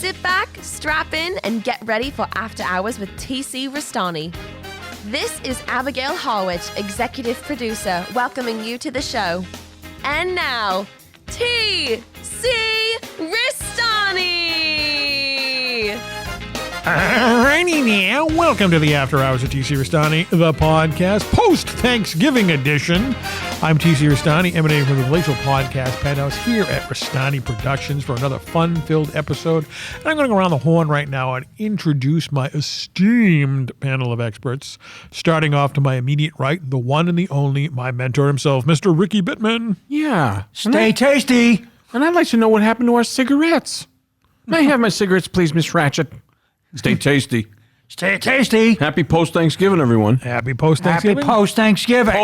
Sit back, strap in, and get ready for After Hours with TC Restani. This is Abigail Harwich, executive producer, welcoming you to the show. And now, TC Restani! Alrighty now, welcome to the After Hours of TC Restani, the podcast, post-Thanksgiving edition. I'm TC Restani, emanating from the Glacial Podcast Penthouse here at Restani Productions for another fun-filled episode. And I'm going to go around the horn right now and introduce my esteemed panel of experts, starting off to my immediate right, the one and the only, my mentor himself, Mr. Ricky Bittman. Yeah. Stay tasty. And I'd like to know what happened to our cigarettes. May I have my cigarettes, please, Miss Ratchet? Stay tasty. Stay tasty. Happy post-Thanksgiving, everyone. Happy post-Thanksgiving. Happy post-Thanksgiving.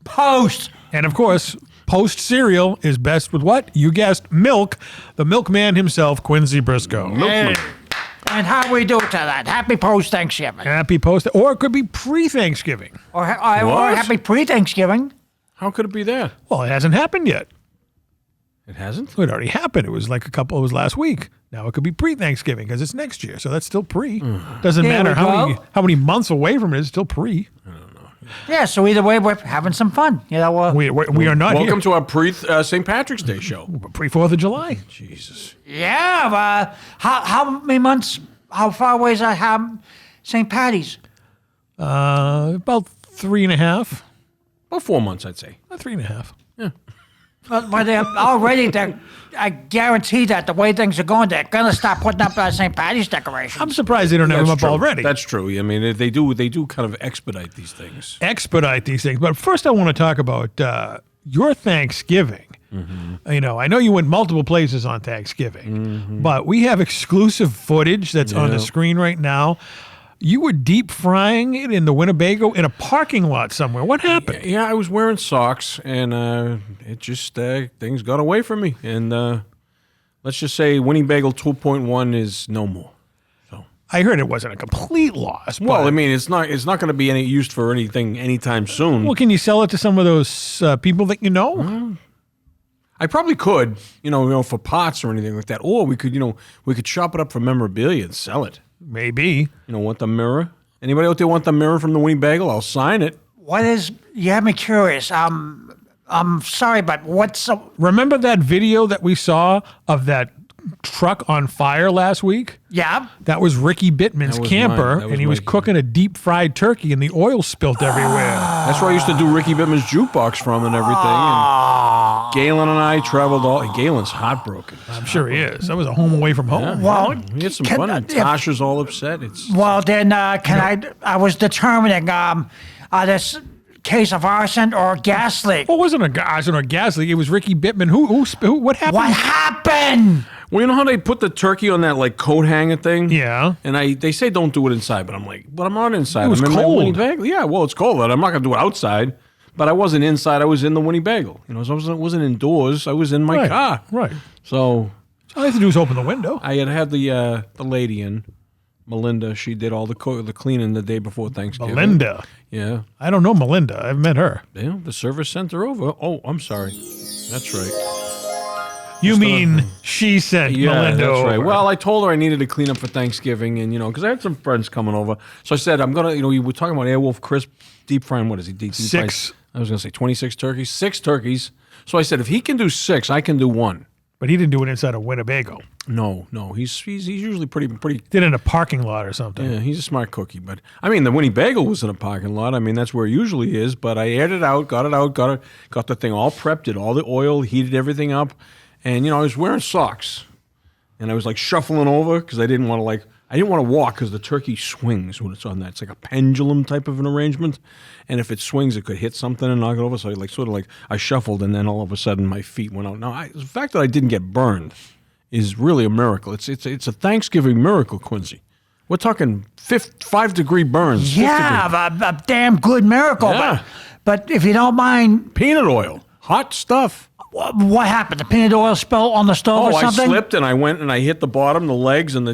Post. And of course, post cereal is best with what? You guessed, milk. The milkman himself, Quincy Briscoe. Milkman. And how we do to that? Happy post-Thanksgiving. Happy post, or it could be pre-Thanksgiving. Or happy pre-Thanksgiving. How could it be that? Well, it hasn't happened yet. It hasn't? It already happened. It was like it was last week. Now it could be pre-Thanksgiving because it's next year, so that's still pre. Doesn't There matter we how many months away from it. It's still pre. Yeah, so either way, we're having some fun. You know, We are not Welcome here. to our pre-St. Patrick's Day show. Pre-4th of July. Jesus. yeah. How many months? How far away is that? St. Patty's? About 3.5. About 4 months, I'd say. 3.5. But they're already, I guarantee that the way things are going, they're going to start putting up St. Patty's decorations. I'm surprised they don't have them up true. already. That's true. I mean, they do kind of expedite these things. Expedite these things. But first I want to talk about your Thanksgiving. Mm-hmm. You know, I know you went multiple places on Thanksgiving, but we have exclusive footage that's on the screen right now. You were deep frying it in the Winnebago in a parking lot somewhere. What happened? Yeah, I was wearing socks, and it just, things got away from me. And let's just say Winnebago 2.1 is no more. I heard it wasn't a complete loss. Well, but- I mean, it's not going to be used for anything anytime soon. Well, can you sell it to some of those people that you know? I probably could, for pots or anything like that. Or we could chop it up for memorabilia and sell it. Maybe. Want the mirror? Anybody out there want the mirror from the Winnebago? I'll sign it. You have me curious. I'm sorry, but Remember that video that we saw of that truck on fire last week? yeah. That was Ricky Bittman's That was camper, mine. That was and he was my- cooking a deep fried turkey, and the oil spilt everywhere. That's where I used to do Ricky Bittman's jukebox from and everything. And Galen and I traveled all. Galen's heartbroken. I'm sure he is. That was a home away from home. Well, We had some fun. And Tasha's all upset. Well, then I was determining this case of arson or gas leak. Well, it wasn't a arson or gas leak. It was Ricky Bittman. Who what happened? What happened? Well, you know how they put the turkey on that coat hanger thing? Yeah. And they say don't do it inside, but I'm like, but I'm not inside. It was I'm in my cold. Winnebago. Yeah, well, it's cold. I'm not going to do it outside. But I wasn't inside. I was in the Winnebago. So I wasn't indoors. I was in my car. Right. So All I have to do is open the window. I had the lady in, Melinda. She did all the cleaning the day before Thanksgiving. Melinda. Yeah. I don't know Melinda. I've met her. Yeah, the service sent her over. Oh, I'm sorry. That's right. You mean she sent Yeah, Melinda that's over. right. Well, I told her I needed to clean up for Thanksgiving, and because I had some friends coming over, so I said I'm gonna. You were talking about Airwolf crisp deep frying. What is he? Deep 6. I was gonna say 26 turkeys, 6 turkeys. So I said if he can do 6, I can do 1. But he didn't do it inside a Winnebago. No, he's usually pretty. Did it in a parking lot or something. Yeah, he's a smart cookie. But I mean, the Winnebago was in a parking lot. I mean, that's where it usually is. But I aired it out, got the thing all prepped, did all the oil, heated everything up, and I was wearing socks, and I was shuffling over because I didn't want to walk because the turkey swings when it's on that. It's like a pendulum type of an arrangement, and if it swings, it could hit something and knock it over. So I shuffled, and then all of a sudden my feet went out. Now the fact that I didn't get burned is really a miracle. It's a Thanksgiving miracle, Quincy. We're talking 5-degree burns. Yeah, a damn good miracle. Yeah. But if you don't mind, Peanut oil, hot stuff. what happened? The peanut oil spill on the stove or something? I slipped and I went and I hit the bottom, the legs, and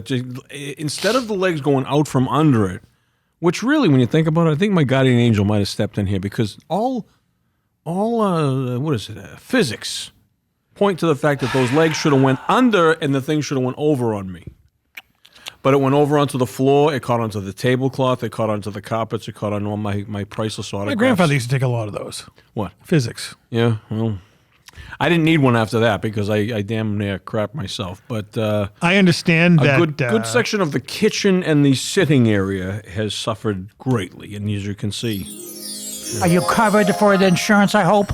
instead of the legs going out from under it, which really, when you think about it, I think my guardian angel might have stepped in here because all what is it? Physics point to the fact that those legs should have went under and the thing should have went over on me. But it went over onto the floor. It caught onto the tablecloth. It caught onto the carpets. It caught on all my priceless autographs. My grandfather used to take a lot of those. What? Physics. Yeah, well, I didn't need one after that because I damn near crap myself. But I understand a that good section of the kitchen and the sitting area has suffered greatly. And as you can see, Are you covered for the insurance, I hope?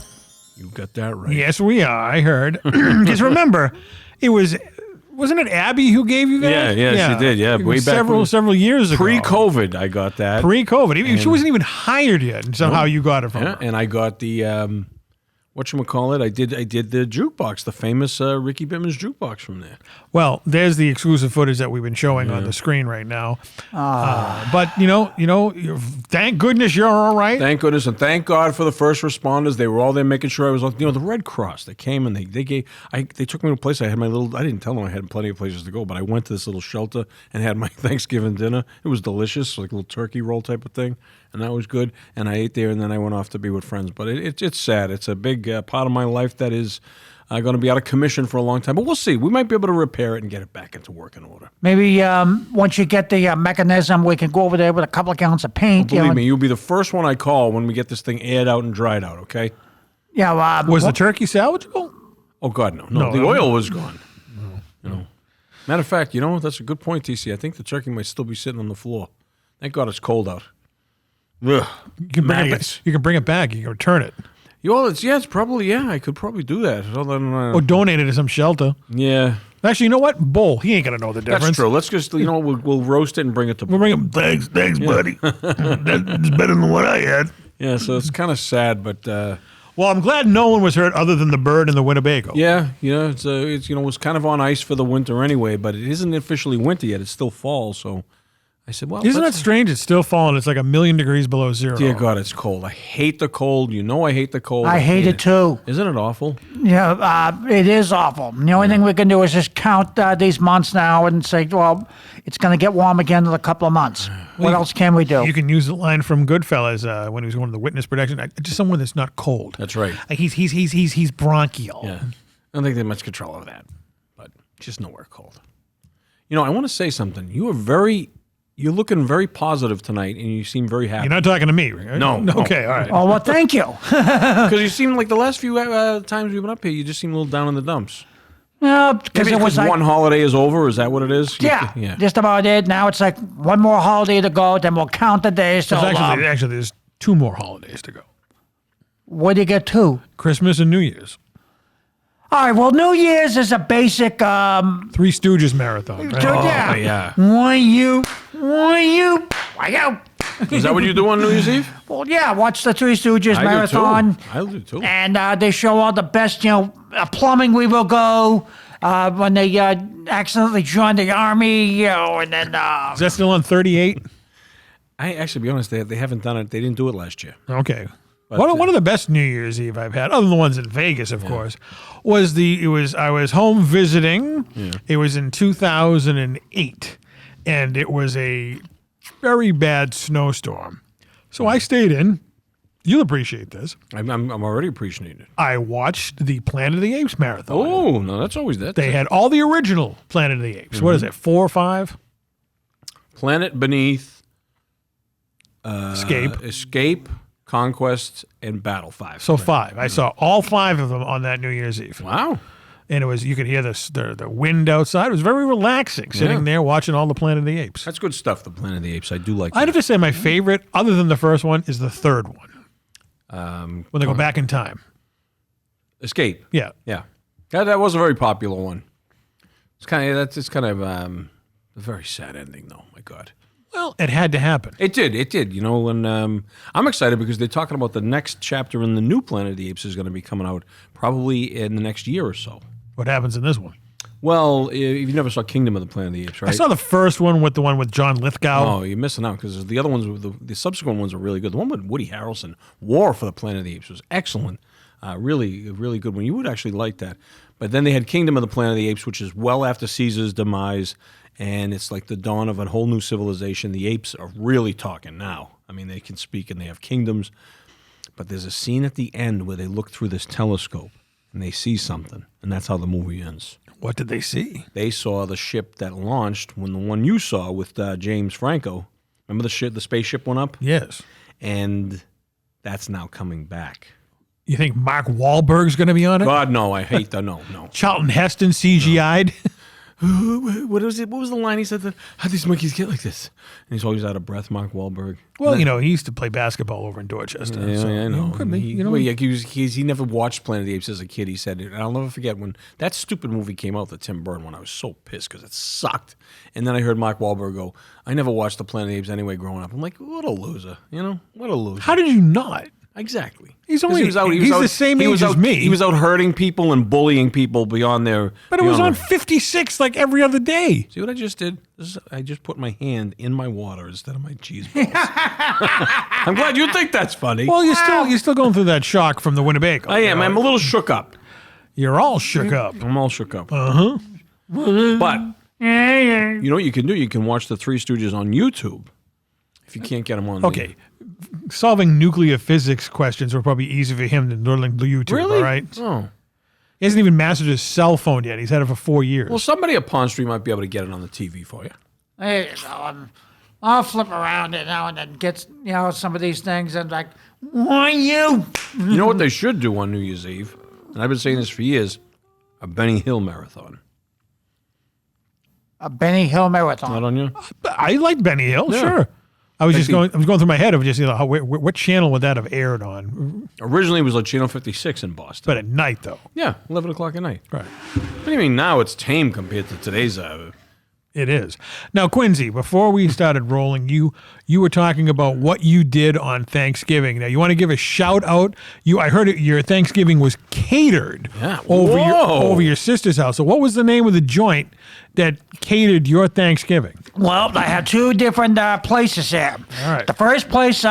you got that right. Yes, we are. I heard. Because remember, wasn't it Abby who gave you that? Yeah, she did. Yeah, It way was back several years ago. pre-COVID, I got that. Pre-COVID. She wasn't even hired yet, and somehow you got it from Yeah, her. and I got the whatchamacallit, I did the jukebox, the famous Ricky Bittman's jukebox from there. Well, there's the exclusive footage that we've been showing on the screen right now. But thank goodness you're all right. Thank goodness, and thank God for the first responders. They were all there making sure I was, the Red Cross. They came and they took me to a place. I had I didn't tell them I had plenty of places to go, but I went to this little shelter and had my Thanksgiving dinner. It was delicious, like a little turkey roll type of thing, and that was good. And I ate there, and then I went off to be with friends. But it's sad. It's a big part of my life that is going to be out of commission for a long time. But we'll see. We might be able to repair it and get it back into working order. Maybe once you get the mechanism, we can go over there with a couple of gallons of paint. Believe me, you'll be the first one I call when we get this thing aired out and dried out, okay? Yeah. Was the turkey salvageable? Oh, God, no. The oil was gone. Matter of fact, that's a good point, TC. I think the turkey might still be sitting on the floor. Thank God it's cold out. Ugh. You can bring it back. You can return it. It's probably, I could probably do that. Or donate it to some shelter. Yeah. Actually, you know what? Bull. He ain't going to know the difference. That's true. Let's just, we'll roast it and bring it to We'll bring him. Thanks, buddy. That's better than what I had. Yeah, so it's kind of sad, but... well, I'm glad no one was hurt other than the bird and the Winnebago. Yeah, it's was kind of on ice for the winter anyway, but it isn't officially winter yet. It's still fall, so... I said, well, isn't that strange? It's still falling. It's like 1,000,000 degrees below zero. Dear God, it's cold. I hate the cold. I hate the cold. I hate it too. Isn't it awful? Yeah, it is awful. The only thing we can do is just count these months now and say, well, it's going to get warm again in a couple of months. What else can we do? You can use the line from Goodfellas when he was going to the witness protection. Just someone that's not cold. That's right. Like he's bronchial. Yeah. I don't think they have much control of that, but just nowhere cold. I want to say something. You're looking very positive tonight, and you seem very happy. You're not talking to me, right? No. Okay, all right. Oh, well, thank you. Because you seem like the last few times we've been up here, you just seem a little down in the dumps. No, because Maybe it was one holiday is over. Is that what it is? Yeah, just about it. Now it's like one more holiday to go, then we'll count the days. So, Actually, there's 2 more holidays to go. Where do you get 2? Christmas and New Year's. All right, well, New Year's is a basic... Three Stooges marathon, right? Yeah. Why you? Is that what you do on New Year's Eve? Well, yeah, watch the Three Stooges marathon. I do too. And they show all the best, plumbing we will go, when they accidentally join the army, and then... Is that still on 38? I actually, to be honest, they haven't done it. They didn't do it last year. Okay. But, one of the best New Year's Eve I've had, other than the ones in Vegas, of course, I was home visiting. Yeah. It was in 2008, and it was a very bad snowstorm. So I stayed in. You'll appreciate this. I'm already appreciating it. I watched the Planet of the Apes marathon. Oh, no, that's always that. They had all the original Planet of the Apes. Mm-hmm. What is it, 4 or 5? Planet Beneath. Escape. Conquest, and Battle 5. So 5. I saw all 5 of them on that New Year's Eve. Wow. And you could hear the wind outside. It was very relaxing, sitting there watching all the Planet of the Apes. That's good stuff, the Planet of the Apes. I do like that. I'd have to say my favorite, other than the first one, is the third one. When they go back in time. Escape. Yeah. Yeah. That was a very popular one. It's kind of a very sad ending, though. My God. Well, it had to happen. It did. And I'm excited because they're talking about the next chapter in the new Planet of the Apes is going to be coming out probably in the next year or so. What happens in this one? Well, you never saw Kingdom of the Planet of the Apes, right? I saw the first one with John Lithgow. Oh, you're missing out because the other ones, the subsequent ones are really good. The one with Woody Harrelson, War for the Planet of the Apes, was excellent. Really, really good one. You would actually like that. But then they had Kingdom of the Planet of the Apes, which is well after Caesar's demise. And it's like the dawn of a whole new civilization. The apes are really talking now. I mean, they can speak and they have kingdoms. But there's a scene at the end where they look through this telescope. and they see something, and that's how the movie ends. What did they see? They saw the ship that launched when the one you saw with James Franco. Remember the spaceship went up? Yes. And that's now coming back. You think Mark Wahlberg's going to be on it? God, no, I hate that. No. Charlton Heston CGI'd? What was it? What was the line he said? How'd these monkeys get like this? And he's always out of breath, Mark Wahlberg. Well, he used to play basketball over in Dorchester. Yeah, so, I know. Could be. He never watched Planet of the Apes as a kid. He said, and I'll never forget when that stupid movie came out, the Tim Burton one. I was so pissed because it sucked. And then I heard Mark Wahlberg go, "I never watched the Planet of the Apes anyway growing up." I'm like, what a loser. What a loser. How did you not? Exactly. He's 'Cause he's the same age as me. He was out hurting people and bullying people beyond their. But it was beyond on 56 like every other day. See what I just did? I just put my hand in my water instead of my cheese balls. I'm glad you think that's funny. Well, you're still going through that shock from the Winnebago. I am. I'm a little shook up. You're all shook up. I'm all shook up. Uh-huh. But you know what you can do? You can watch the Three Stooges on YouTube if you can't get them on. Okay. Solving nuclear physics questions were probably easier for him than learning YouTube, Really? all right? Oh. He hasn't even mastered his cell phone yet. He's had it for 4 years. Well, somebody at Pond Street might be able to get it on the TV for you. Hey, I'll flip around it now and then get some of these things and like, why you? You know what they should do on New Year's Eve? And I've been saying this for years, a Benny Hill marathon. A Benny Hill marathon. Not on you? I like Benny Hill, Yeah. sure. I was going through my head of just what channel would that have aired on? Originally, it was like Channel 56 in Boston. But at night, though. Yeah, 11 o'clock at night. Right. What do you mean now it's tame compared to today's... It is. Now, Quincy, before we started rolling, you were talking about what you did on Thanksgiving. Now, you want to give a shout out? I heard your Thanksgiving was catered over your sister's house. So what was the name of the joint that catered your Thanksgiving? Well, I had two different places there. All right. The first place,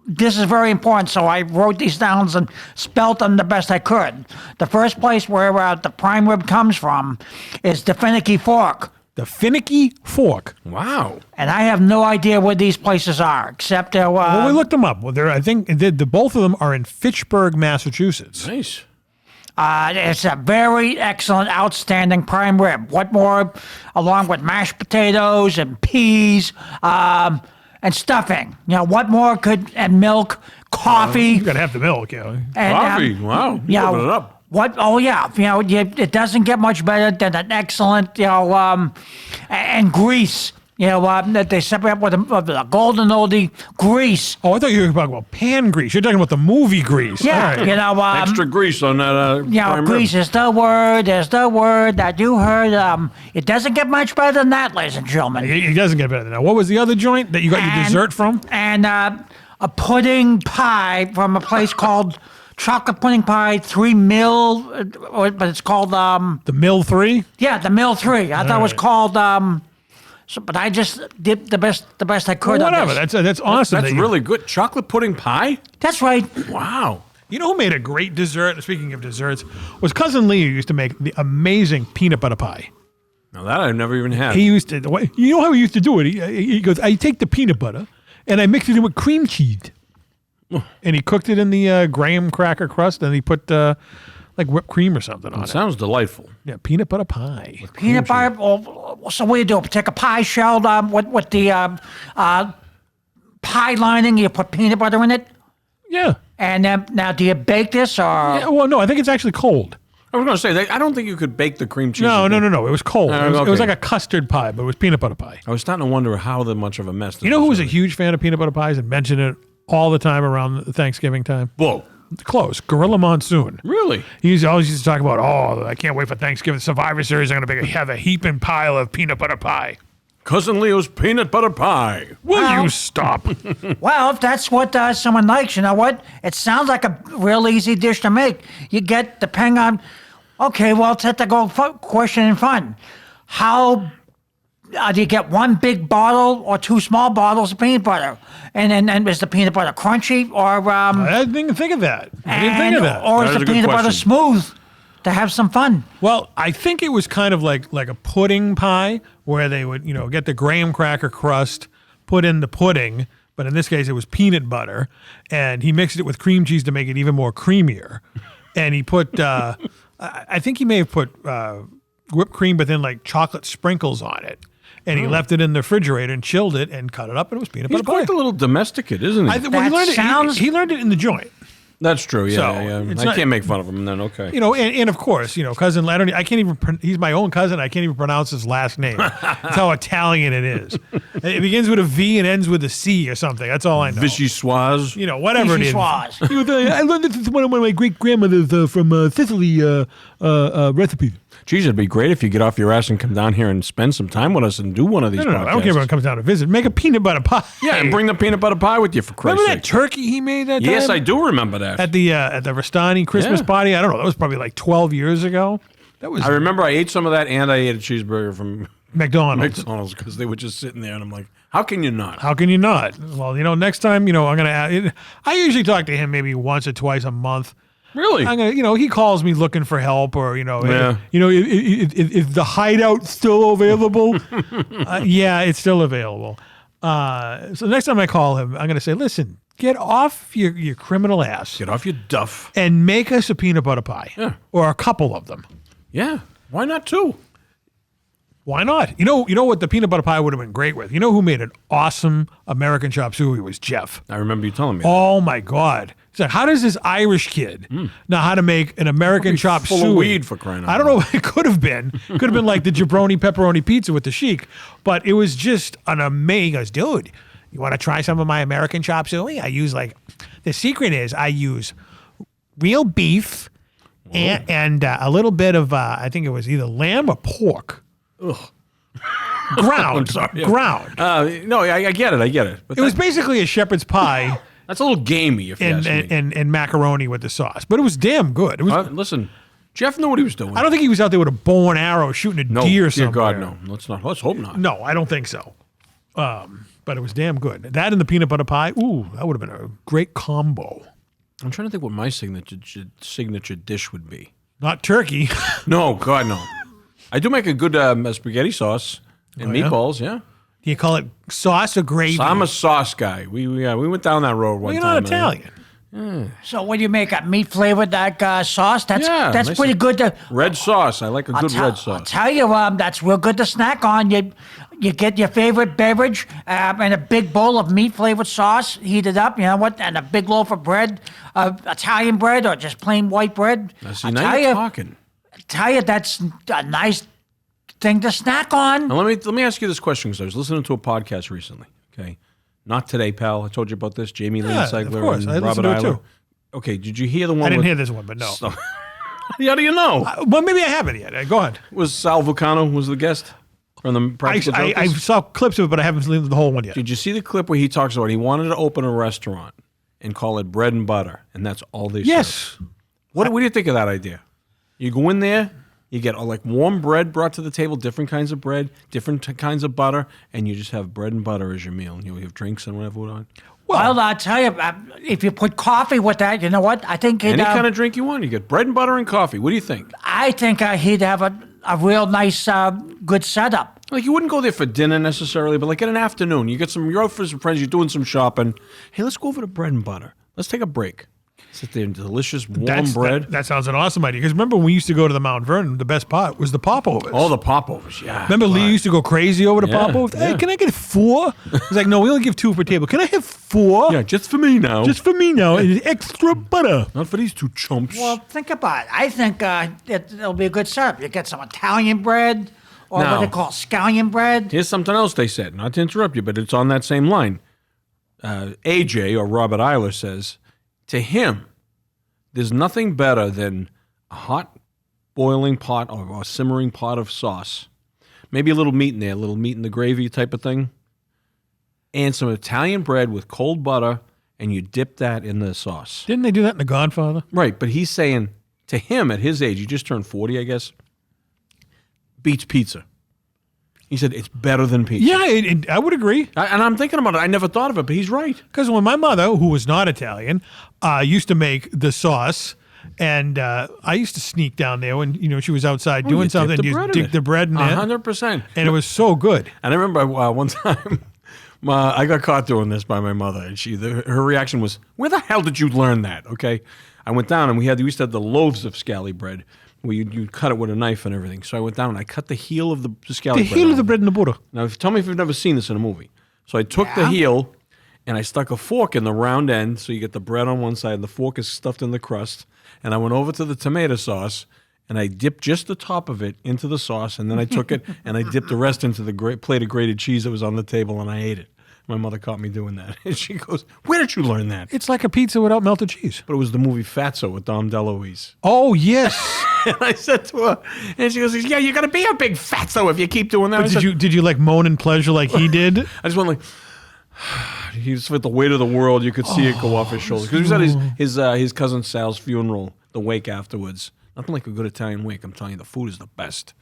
this is very important, so I wrote these down and spelt them the best I could. The first place where the prime rib comes from is the Finicky Fork. The Finicky Fork. Wow. And I have no idea where these places are, except they're... Well, we looked them up. Well, I think both of them are in Fitchburg, Massachusetts. Nice. It's a very excellent, outstanding prime rib. What more, along with mashed potatoes and peas and stuffing. What more and milk, coffee. You got to have the milk, yeah. And, Coffee. Wow. Yeah. Open it up. What? Oh yeah. It doesn't get much better than an excellent, and grease. That they separate with the golden oldie grease. Oh, I thought you were talking about pan grease. You're talking about the movie grease. Yeah. All right. Extra grease on that. prime Grease rib. is the word. There's the word that you heard. It doesn't get much better than that, ladies and gentlemen. It doesn't get better than that. What was the other joint that you got your dessert from? And a pudding pie from a place called Chocolate Pudding Pie 3 Mill, but it's called The Mill 3? Yeah, the Mill 3. I thought it was called but I just did the best I could. Well, on whatever. this. That's awesome. That's really good. Chocolate pudding pie? That's right. Wow. You know who made a great dessert? Speaking of desserts, was Cousin Lee, who used to make the amazing peanut butter pie. Now that I've never even had. He used to. You know how he used to do it? He goes, I take the peanut butter and I mix it in with cream cheese. And he cooked it in the graham cracker crust, and he put like whipped cream or something on it. Sounds delightful. Yeah, peanut butter pie. Peanut butter. So what do you do? Take a pie shell with the pie lining. You put peanut butter in it. Yeah. And then now, do you bake this or? Yeah. Well, no, I think it's actually cold. I was going to say, I don't think you could bake the cream cheese. No. It was cold. It was okay. like a custard pie, but it was peanut butter pie. I was starting to wonder how much of a mess this You know who was a huge fan of peanut butter pies and mentioned it all the time around Thanksgiving time? Whoa. Close. Gorilla Monsoon. Really? He always used to talk about, I can't wait for Thanksgiving. Survivor Series, I'm going to have a heaping pile of peanut butter pie. Cousin Leo's peanut butter pie. Will you stop? Well, if that's what someone likes, you know what? It sounds like a real easy dish to make. You get, depending on, okay, well, it's the go question and fun. How do you get one big bottle or two small bottles of peanut butter? And is the peanut butter crunchy or I didn't even think of that. I didn't think of that. Or That is is the a good peanut butter question. smooth to have some fun? Well, I think it was kind of like a pudding pie where they would, get the graham cracker crust, put in the pudding, but in this case it was peanut butter, and he mixed it with cream cheese to make it even more creamier. and he put, I think he may have put whipped cream, but then like chocolate sprinkles on it. And he left it in the refrigerator and chilled it and cut it up, and it was peanut He's butter pie. quite a little domesticate, isn't he? He learned it in the joint. That's true. Yeah, So, it's I not- can't make fun of him then. Okay. You know, and of course, you know, cousin Leonard, I can't even, he's my own cousin. I can't even pronounce his last name. That's how Italian it is. It begins with a V and ends with a C or something. That's all I know. Vichyssoise. You know, whatever it is. Vichyssoise. I learned this from one of my great grandmothers from Sicily recipes. Geez, it'd be great if you get off your ass and come down here and spend some time with us and do one of these No, podcasts. I don't care if anyone comes down to visit. Make a peanut butter pie. Yeah, and bring the peanut butter pie with you, for Christ's Remember sake. that turkey he made that time? Yes, I do remember that. At the Restani Christmas Yeah. party. I don't know. That was probably like 12 years ago. That was I remember I ate some of that, and I ate a cheeseburger from McDonald's. McDonald's because they were just sitting there, and I'm like, how can you not? How can you not? Well, you know, next time, you know, I'm going to, I usually talk to him maybe once or twice a month. Really? I'm gonna, you know, he calls me looking for help, or you know, Yeah. is the hideout still available? Yeah, it's still available. So next time I call him, I'm gonna say, listen, get off your criminal ass Get off your duff. and make us a peanut butter pie, Yeah. or a couple of them. Yeah. Why not two? Why not? You know what the peanut butter pie would have been great with? You know who made an awesome American Chop Suey was Jeff. I remember you telling me. Oh my God. He's like, how does this Irish kid know how to make an American Chop full Suey? of weed, for crying out I don't know. It could have been. Could have been like the jabroni pepperoni pizza with the chic. But it was just an amazing. He goes, dude, you want to try some of my American Chop Suey? I use the secret is I use real beef and a little bit of, I think it was either lamb or pork. Ground. I'm sorry. Yeah. Ground. No, I get it. I get it. But It was basically a shepherd's pie that's a little gamey, if you and, ask me. and macaroni with the sauce. But it was damn good. It was. Listen, Jeff knew what he was doing. I don't think he was out there with a bow and arrow shooting a No, deer dear somewhere. God, no. Let's hope not. No, I don't think so. But it was damn good. That and the peanut butter pie. Ooh, that would have been a great combo. I'm trying to think what my signature dish would be. Not turkey. No, God, no. I do make a good spaghetti sauce and yeah? meatballs. Yeah, Do you call it sauce or gravy? so I'm a sauce guy. We went down that road one well, you're time. not Italian. So what do you make, a meat flavored sauce? That's Yeah, that's nice pretty good to. Red sauce. I like a good red I'll sauce. tell you, that's real good to snack on. You get your favorite beverage and a big bowl of meat flavored sauce, heat it up. You know what? And a big loaf of bread, Italian bread or just plain white bread. Now, see, now you're talking. Tell you that's a nice thing to snack on. Now, let me ask you this question because I was listening to a podcast recently. Okay, not today, pal. I told you about this. Jamie Lynn Yeah, of Segler course. and I Robert listened to it Iler. too. Okay, did you hear the one? I didn't with, hear this one, but no. So, how do you know? Well, maybe I haven't yet. Go ahead. Was Sal Vulcano was the guest from the Practical I Jokers? saw clips of it, but I haven't seen the whole one yet. Did you see the clip where he talks about he wanted to open a restaurant and call it Bread and Butter, and that's all they serve? Yes. What do you think of that idea? You go in there, you get like warm bread brought to the table, different kinds of bread, different kinds of butter, and you just have bread and butter as your meal. And you have drinks and whatever on. Well, I'll tell you, if you put coffee with that, you know what? I think Any kind of drink you want, you get bread and butter and coffee. What do you think? I think he'd have a real nice, good setup. Like you wouldn't go there for dinner necessarily, but like in an afternoon, you get you're out for some friends, you're doing some shopping. Hey, let's go over to bread and butter. Let's take a break. Sit there and delicious warm bread. That sounds an awesome idea. Because remember when we used to go to the Mount Vernon, the best part was the popovers. Oh, the popovers, yeah. Remember Lee used to go crazy over the Yeah, popovers? Hey, yeah. can I get 4? He's like, no, we only give 2 per table. Can I have 4? Yeah, just for me now. Just for me now. And extra butter. Not for these two chumps. Well, think about it. I think it'll be a good setup. You get some Italian bread or what Now- they call scallion bread. Here's something else they said. Not to interrupt you, but it's on that same line. AJ, or Robert Iler, says, to him, there's nothing better than a hot boiling pot or a simmering pot of sauce. Maybe a little meat in there, a little meat in the gravy type of thing. And some Italian bread with cold butter, and you dip that in the sauce. Didn't they do that in The Godfather? Right, but he's saying, to him, at his age, he just turned 40, I guess, beats pizza. He said, it's better than pizza. Yeah, I would agree. And I'm thinking about it. I never thought of it, but he's right. Because when my mother, who was not Italian, used to make the sauce, and I used to sneak down there when she was outside doing you something. dip the You bread in dip it. the bread in there, 100%. and it was so good. And I remember one time, I got caught doing this by my mother, and her reaction was, "Where the hell did you learn that?" Okay, I went down and we used to have the loaves of scally bread where you'd cut it with a knife and everything. So I went down and I cut the heel of the scally bread. The heel of the off. bread in the Buddha. Now, tell me if you've never seen this in a movie. So I took the heel and I stuck a fork in the round end so you get the bread on one side and the fork is stuffed in the crust. And I went over to the tomato sauce and I dipped just the top of it into the sauce, and then I took it and I dipped the rest into the plate of grated cheese that was on the table, and I ate it. My mother caught me doing that. And she goes, "Where did you learn that?" It's like a pizza without melted cheese. But it was the movie Fatso with Dom DeLuise. Oh, yes. And I said to her, and she goes, "Yeah, you're going to be a big fatso if you keep doing that." But did you like moan in pleasure like he did? I just went like, he's with the weight of the world. You could see it go off his shoulders. Because he was at his cousin Sal's funeral, the wake afterwards. Nothing like a good Italian wake. I'm telling you, the food is the best.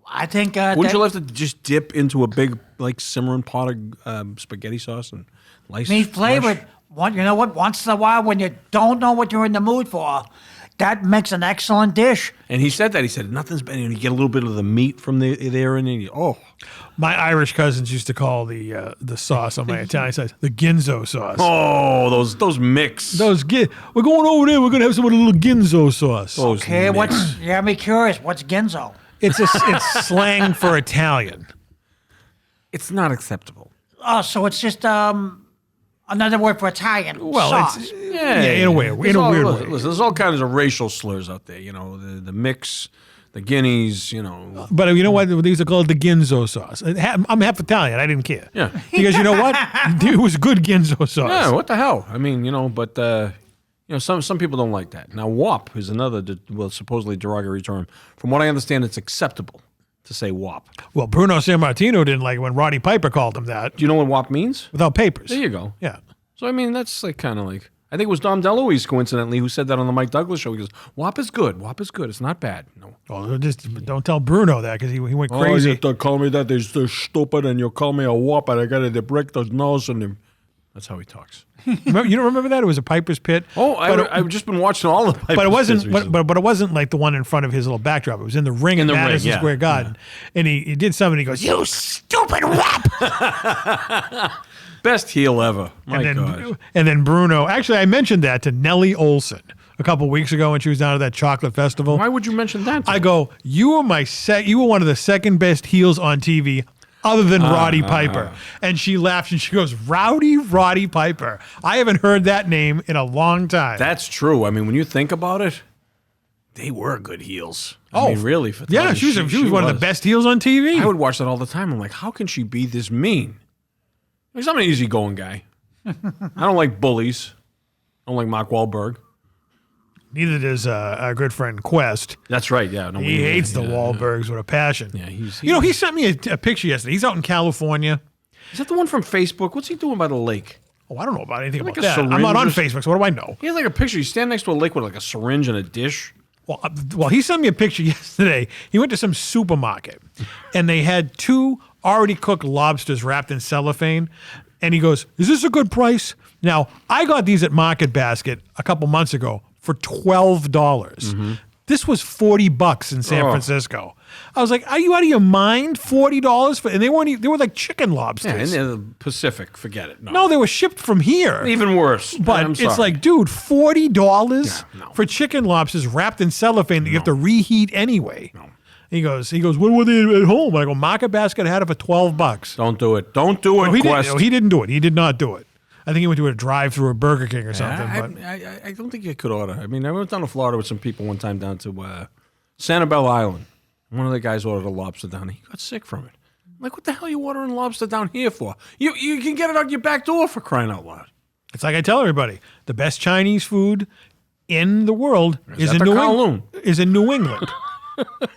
I think. Wouldn't you love to just dip into a big, like, simmering pot of spaghetti sauce and lice? Meat flavored. You know what? Once in a while, when you don't know what you're in the mood for, that makes an excellent dish. And he said that. He said, nothing's better. You get a little bit of the meat from there and then My Irish cousins used to call the sauce on my Italian side the ginzo sauce. Oh, those mix. We're going over there. We're going to have some of the little ginzo sauce. Okay, you have me curious. What's ginzo? It's slang for Italian. It's not acceptable. Oh, so it's just another word for Italian sauce. It's in a weird way. Listen, there's all kinds of racial slurs out there. You know, the mix, the guineas. You know, but you know what? These are called the ginzo sauce. I'm half Italian. I didn't care. Yeah, because you know what? It was good ginzo sauce. Yeah, what the hell? I mean, but some people don't like that. Now, wop is another supposedly derogatory term. From what I understand, it's acceptable to say wop. Well, Bruno Sammartino didn't like it when Roddy Piper called him that. Do you know what wop means? Without papers. There you go. Yeah. So, I mean, that's like kind of like, I think it was Dom DeLuise, coincidentally, who said that on the Mike Douglas show. He goes, wop is good. Wop is good. It's not bad. No. Well, just don't tell Bruno that because he went crazy. Oh, you don't call me that. They're stupid, and you call me a wop, and I got to break those nose. And that's how he talks. You don't remember that? It was a Piper's Pit. Oh, I've just been watching all the Piper's but it wasn't. Pits But it wasn't like the one in front of his little backdrop. It was in the ring in Madison Square Garden, and he did something. He goes, "You stupid whap!" Best heel ever. And then Bruno. Actually, I mentioned that to Nellie Olson a couple weeks ago when she was down at that chocolate festival. Why would you mention that? I go, you were one of the second best heels on TV. Other than Roddy Piper. And she laughs and she goes, Roddy Piper. I haven't heard that name in a long time. That's true. I mean, when you think about it, they were good heels. I mean, really. For she was one of the best heels on TV. I would watch that all the time. I'm like, how can she be this mean? Because I'm an easygoing guy. I don't like bullies. I don't like Mark Wahlberg. Neither does our good friend Quest. That's right, yeah. No, he hates the Wahlbergs with a passion. Yeah, he sent me a picture yesterday. He's out in California. Is that the one from Facebook? What's he doing by the lake? Oh, I don't know about anything about a that. I'm not on Facebook, so what do I know? He has like a picture. He's standing next to a lake with like a syringe and a dish. Well, he sent me a picture yesterday. He went to some supermarket, and they had 2 already cooked lobsters wrapped in cellophane. And he goes, "Is this a good price?" Now, I got these at Market Basket a couple months ago for $12. Mm-hmm. This was $40 in San Francisco. I was like, "Are you out of your mind? $40 for?" And they were like chicken lobsters. Yeah, and they're the Pacific. Forget it. No, they were shipped from here. Even worse. But it's like, dude, $40 for chicken lobsters wrapped in cellophane that you have to reheat anyway. No. He goes, what were they at home? I go, Market Basket had it for $12. Don't do it. Don't do it, Quest. He didn't do it. He did not do it. I think he went to a drive-through at Burger King or something. I don't think you could order. I mean, I went down to Florida with some people one time down to Sanibel Island. One of the guys ordered a lobster down there. He got sick from it. I'm like, what the hell are you ordering lobster down here for? You can get it out your back door, for crying out loud. It's like I tell everybody, the best Chinese food in the world is in New England.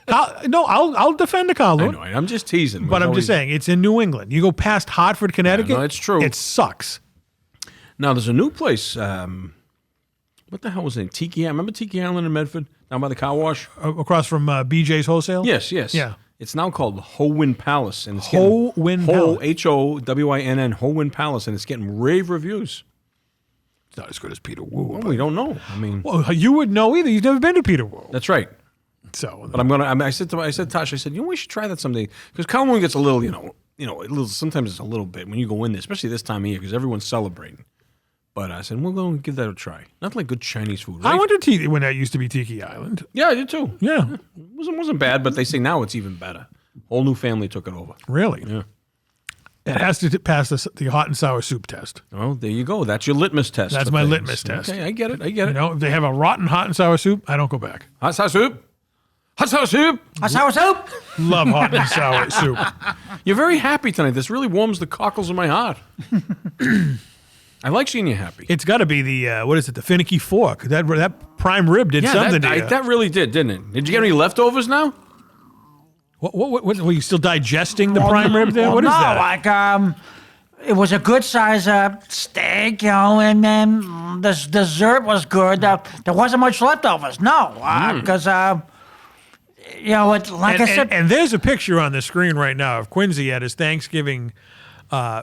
I'll defend the Kowloon. I know. I'm just teasing. But I'm just saying, it's in New England. You go past Hartford, Connecticut. Yeah, no, it's true. It sucks. Now, there's a new place. What the hell was it? Tiki Island. Remember Tiki Island in Medford? Down by the car wash? Across from BJ's Wholesale? Yes. Yeah. It's now called Howin Palace. And it's Howin Palace. Howinn, Howin Palace. And it's getting rave reviews. It's not as good as Peter Wu. Well, we don't know. I mean, well, you wouldn't know either. You've never been to Peter Wu. That's right. So, but I said Tosh, I said, we should try that someday. Because Kowloon gets a little, sometimes it's a little bit when you go in there, especially this time of year, because everyone's celebrating. But I said, we're going to give that a try. Nothing like good Chinese food, right? I went to Tiki when that used to be Tiki Island. Yeah, I did too. Yeah. It wasn't bad, but they say now it's even better. Whole new family took it over. Really? Yeah. It has to pass the hot and sour soup test. Oh, there you go. That's your litmus test. That's for my things. litmus test. Okay, I get it. You know, if they have a rotten hot and sour soup, I don't go back. Hot sour soup? Hot sour soup? Hot sour soup? Love hot and sour soup. You're very happy tonight. This really warms the cockles of my heart. I like seeing you happy. It's got to be the the finicky fork. That prime rib did something to you. That really did, didn't it? Did you get any leftovers now? What were you still digesting the prime rib there? Well, What is no, that? It was a good size steak, and then the dessert was good. There wasn't much leftovers. No, because I said, And there's a picture on the screen right now of Quincy at his Thanksgiving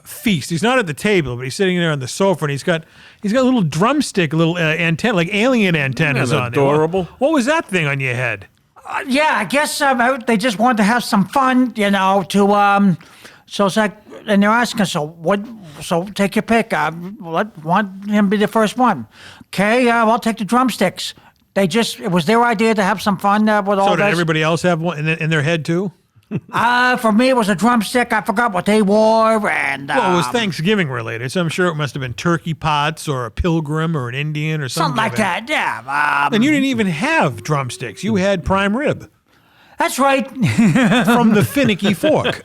feast. He's not at the table, but he's sitting there on the sofa, and he's got a little drumstick, a little antenna, like alien antennas on there. Adorable. What was that thing on your head? I guess they just wanted to have some fun, so it's like, and they're asking, so take your pick. Want him to be the first one. Okay, I'll take the drumsticks. It was their idea to have some fun with all So did this. everybody else have one in their head too? For me, it was a drumstick. I forgot what they wore, and Well, it was Thanksgiving related, so I'm sure it must have been turkey pots or a pilgrim or an Indian or something like that. that. Yeah, And you didn't even have drumsticks. You had prime rib that's right. from the finicky fork.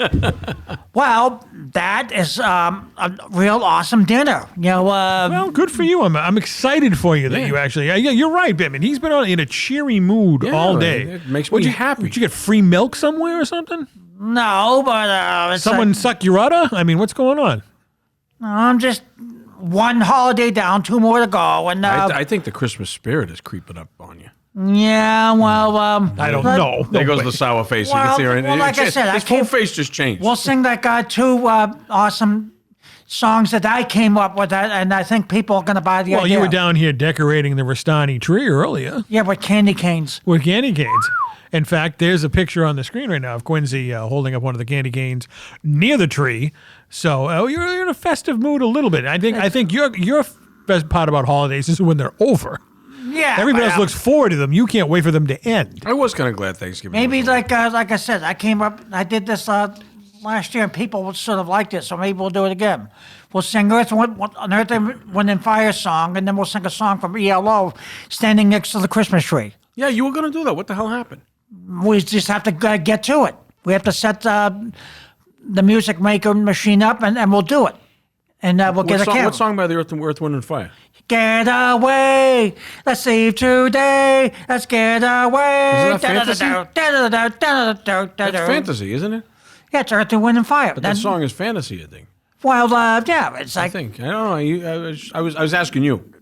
Well, that is a real awesome dinner. Well, good for you. I'm excited for you that you actually. Yeah, you're right, Bittman. He's been in a cheery mood all day. It makes me happy. Did you get free milk somewhere or something? No, but it's Someone suck your udder? I mean, what's going on? I'm just one holiday down, 2 more to go, and I think the Christmas spirit is creeping up on you. yeah, well, I don't know. There goes the sour face. You can see her. Like I said, his whole face just changed. We'll sing like 2 awesome songs that I came up with, and I think people are going to buy the idea. Well, you were down here decorating the Restani tree earlier. Yeah, with candy canes. With candy canes. In fact, there's a picture on the screen right now of Quincy holding up one of the candy canes near the tree. So you're in a festive mood a little bit. I think your best part about holidays is when they're over. Yeah, Everybody else looks forward to them. You can't wait for them to end. I was kind of glad Thanksgiving. Maybe was over. like I said, I did this last year, and people sort of liked it. So maybe we'll do it again. We'll sing Earth, Wind and Fire song, and then we'll sing a song from ELO, standing next to the Christmas tree. Yeah, you were going to do that. What the hell happened? We just have to get to it. We have to set the music maker machine up, and we'll do it. And we'll get a camera. What song by the Earth, Wind, and Fire? Get away, let's leave today, let's get away. Isn't that fantasy? That's fantasy, isn't it? Yeah, it's Earth, Wind, and Fire. But that song is fantasy, I think. Well, yeah, it's I like, think. I don't know. I was asking you.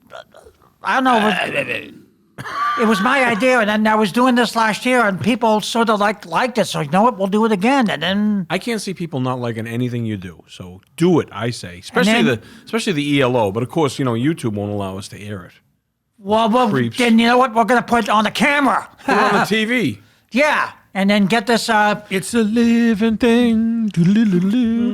I don't know. It was my idea, and then I was doing this last year, and people sort of liked it. So you know what? We'll do it again, and then I can't see people not liking anything you do. So do it, I say. Especially the ELO. But of course, YouTube won't allow us to air it. well, Creeps. then you know what? We're gonna put it on the camera. Put it on the TV. Yeah, and then get this. It's a living thing.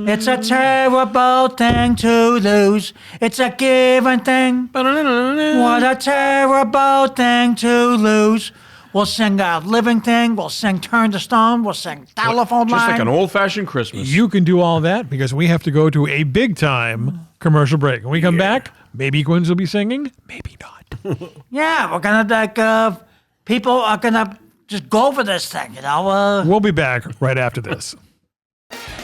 It's a terrible thing to lose. It's a given thing. What a terrible thing to lose. We'll sing a living thing. We'll sing Turn to Stone. We'll sing Telephone Just Line. like an old-fashioned Christmas. You can do all that because we have to go to a big time commercial break. When we come back, maybe Quincy will be singing, maybe not. Yeah, we're gonna people are gonna just go for this thing, We'll be back right after this.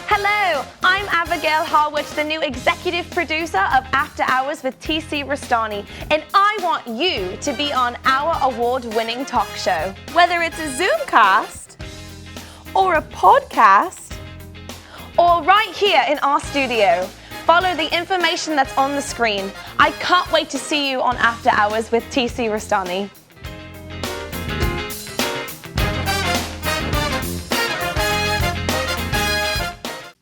Hello, I'm Abigail Harwich, the new executive producer of After Hours with TC Restani, and I want you to be on our award-winning talk show. Whether it's a Zoomcast, or a podcast, or right here in our studio, follow the information that's on the screen. I can't wait to see you on After Hours with TC Restani.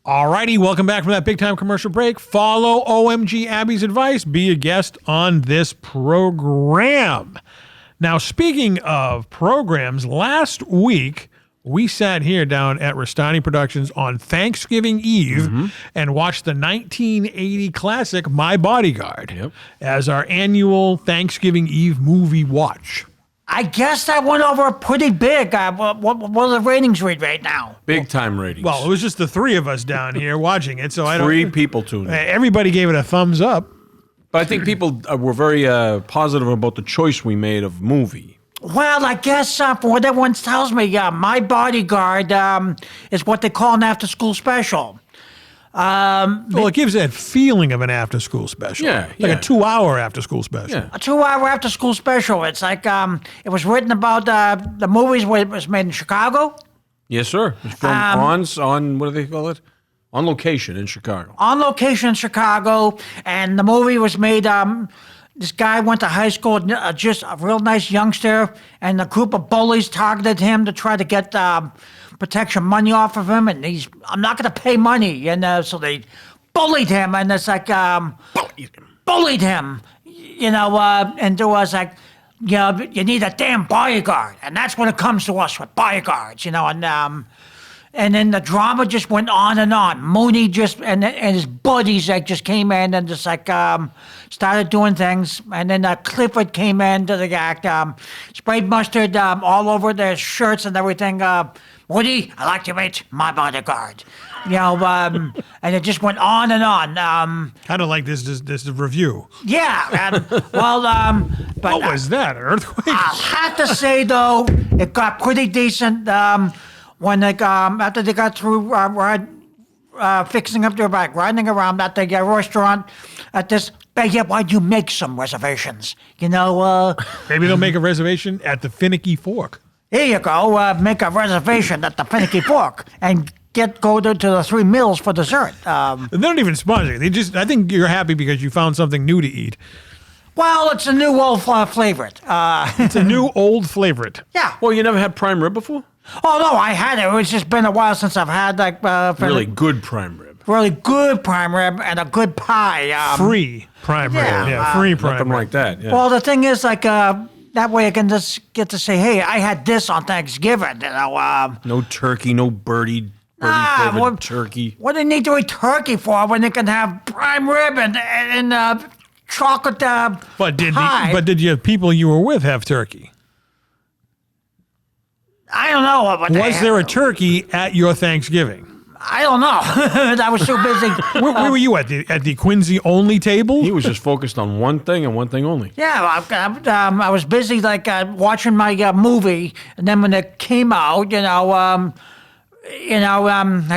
Alrighty, welcome back from that big time commercial break. Follow OMG Abby's advice. Be a guest on this program. Now, speaking of programs, last week we sat here down at Restani Productions on Thanksgiving Eve and watched the 1980 classic My Bodyguard as our annual Thanksgiving Eve movie watch. I guess that went over pretty big. What are the ratings read right now? Big time ratings. Well, it was just the three of us down here watching it, so I don't. 3 people tuned in. Everybody gave it a thumbs up. But I think people were very positive about the choice we made of movie. Well, I guess for what everyone tells me, My Bodyguard is what they call an after-school special. Well, it gives that feeling of an after-school special. Yeah, like a 2-hour after-school special. Yeah. A 2-hour after-school special. It's like it was written about the movies where it was made in Chicago. Yes, sir. It's from on what do they call it? On location in Chicago. On location in Chicago, and the movie was made. This guy went to high school, just a real nice youngster, and a group of bullies targeted him to try to get protection money off of him, and I'm not going to pay money, and so they bullied him, and it's like bullied him, and there was like, you need a damn bodyguard, and that's when it comes to us with bodyguards, and then the drama just went on and on. Mooney and his buddies just came in and just started doing things. And then Clifford came in to the act, sprayed mustard all over their shirts and everything. Woody, I like to meet my bodyguard. And it just went on and on. Kind of like this review. Yeah. But What was that, an earthquake? I'll have to say, though, it got pretty decent. When they after they got through fixing up their bike, riding around at the restaurant, at this, why'd you make some reservations? Maybe they'll make a reservation at the Finicky Fork. Here you go, make a reservation at the Finicky Fork and go to the 3 meals for dessert. They don't even sponsor it. I think you're happy because you found something new to eat. Well, it's a new old favorite. It's a new old favorite. Yeah. Well, you never had prime rib before? Oh, no, I had it. It's just been a while since I've had really good prime rib. Really good prime rib and a good pie. Free prime rib. Yeah, free prime Nothing rib. like that. Yeah. Well, the thing is, that way I can just get to say, hey, I had this on Thanksgiving. No turkey, no birdie flavored turkey. What do they need to eat turkey for when they can have prime rib and chocolate But pie? did your people you were with have turkey? I don't know. Was there a turkey at your Thanksgiving? I don't know. I was so busy. Where were you at the Quincy only table? He was just focused on one thing and one thing only. Yeah, I was busy watching my movie, and then when it came out, I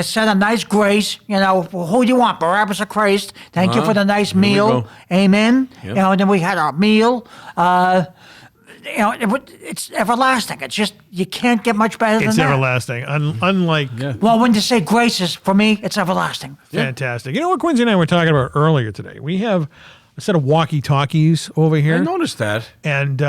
said a nice grace. Who do you want, Barabbas or Christ? Thank you for the nice meal. Amen. Yep. And then we had our meal. It's everlasting. It's just, you can't get much better than that. It's everlasting. Unlike Well, when you say graces, for me, it's everlasting. fantastic. You know what Quincy and I were talking about earlier today? We have a set of walkie-talkies over here. I noticed that. And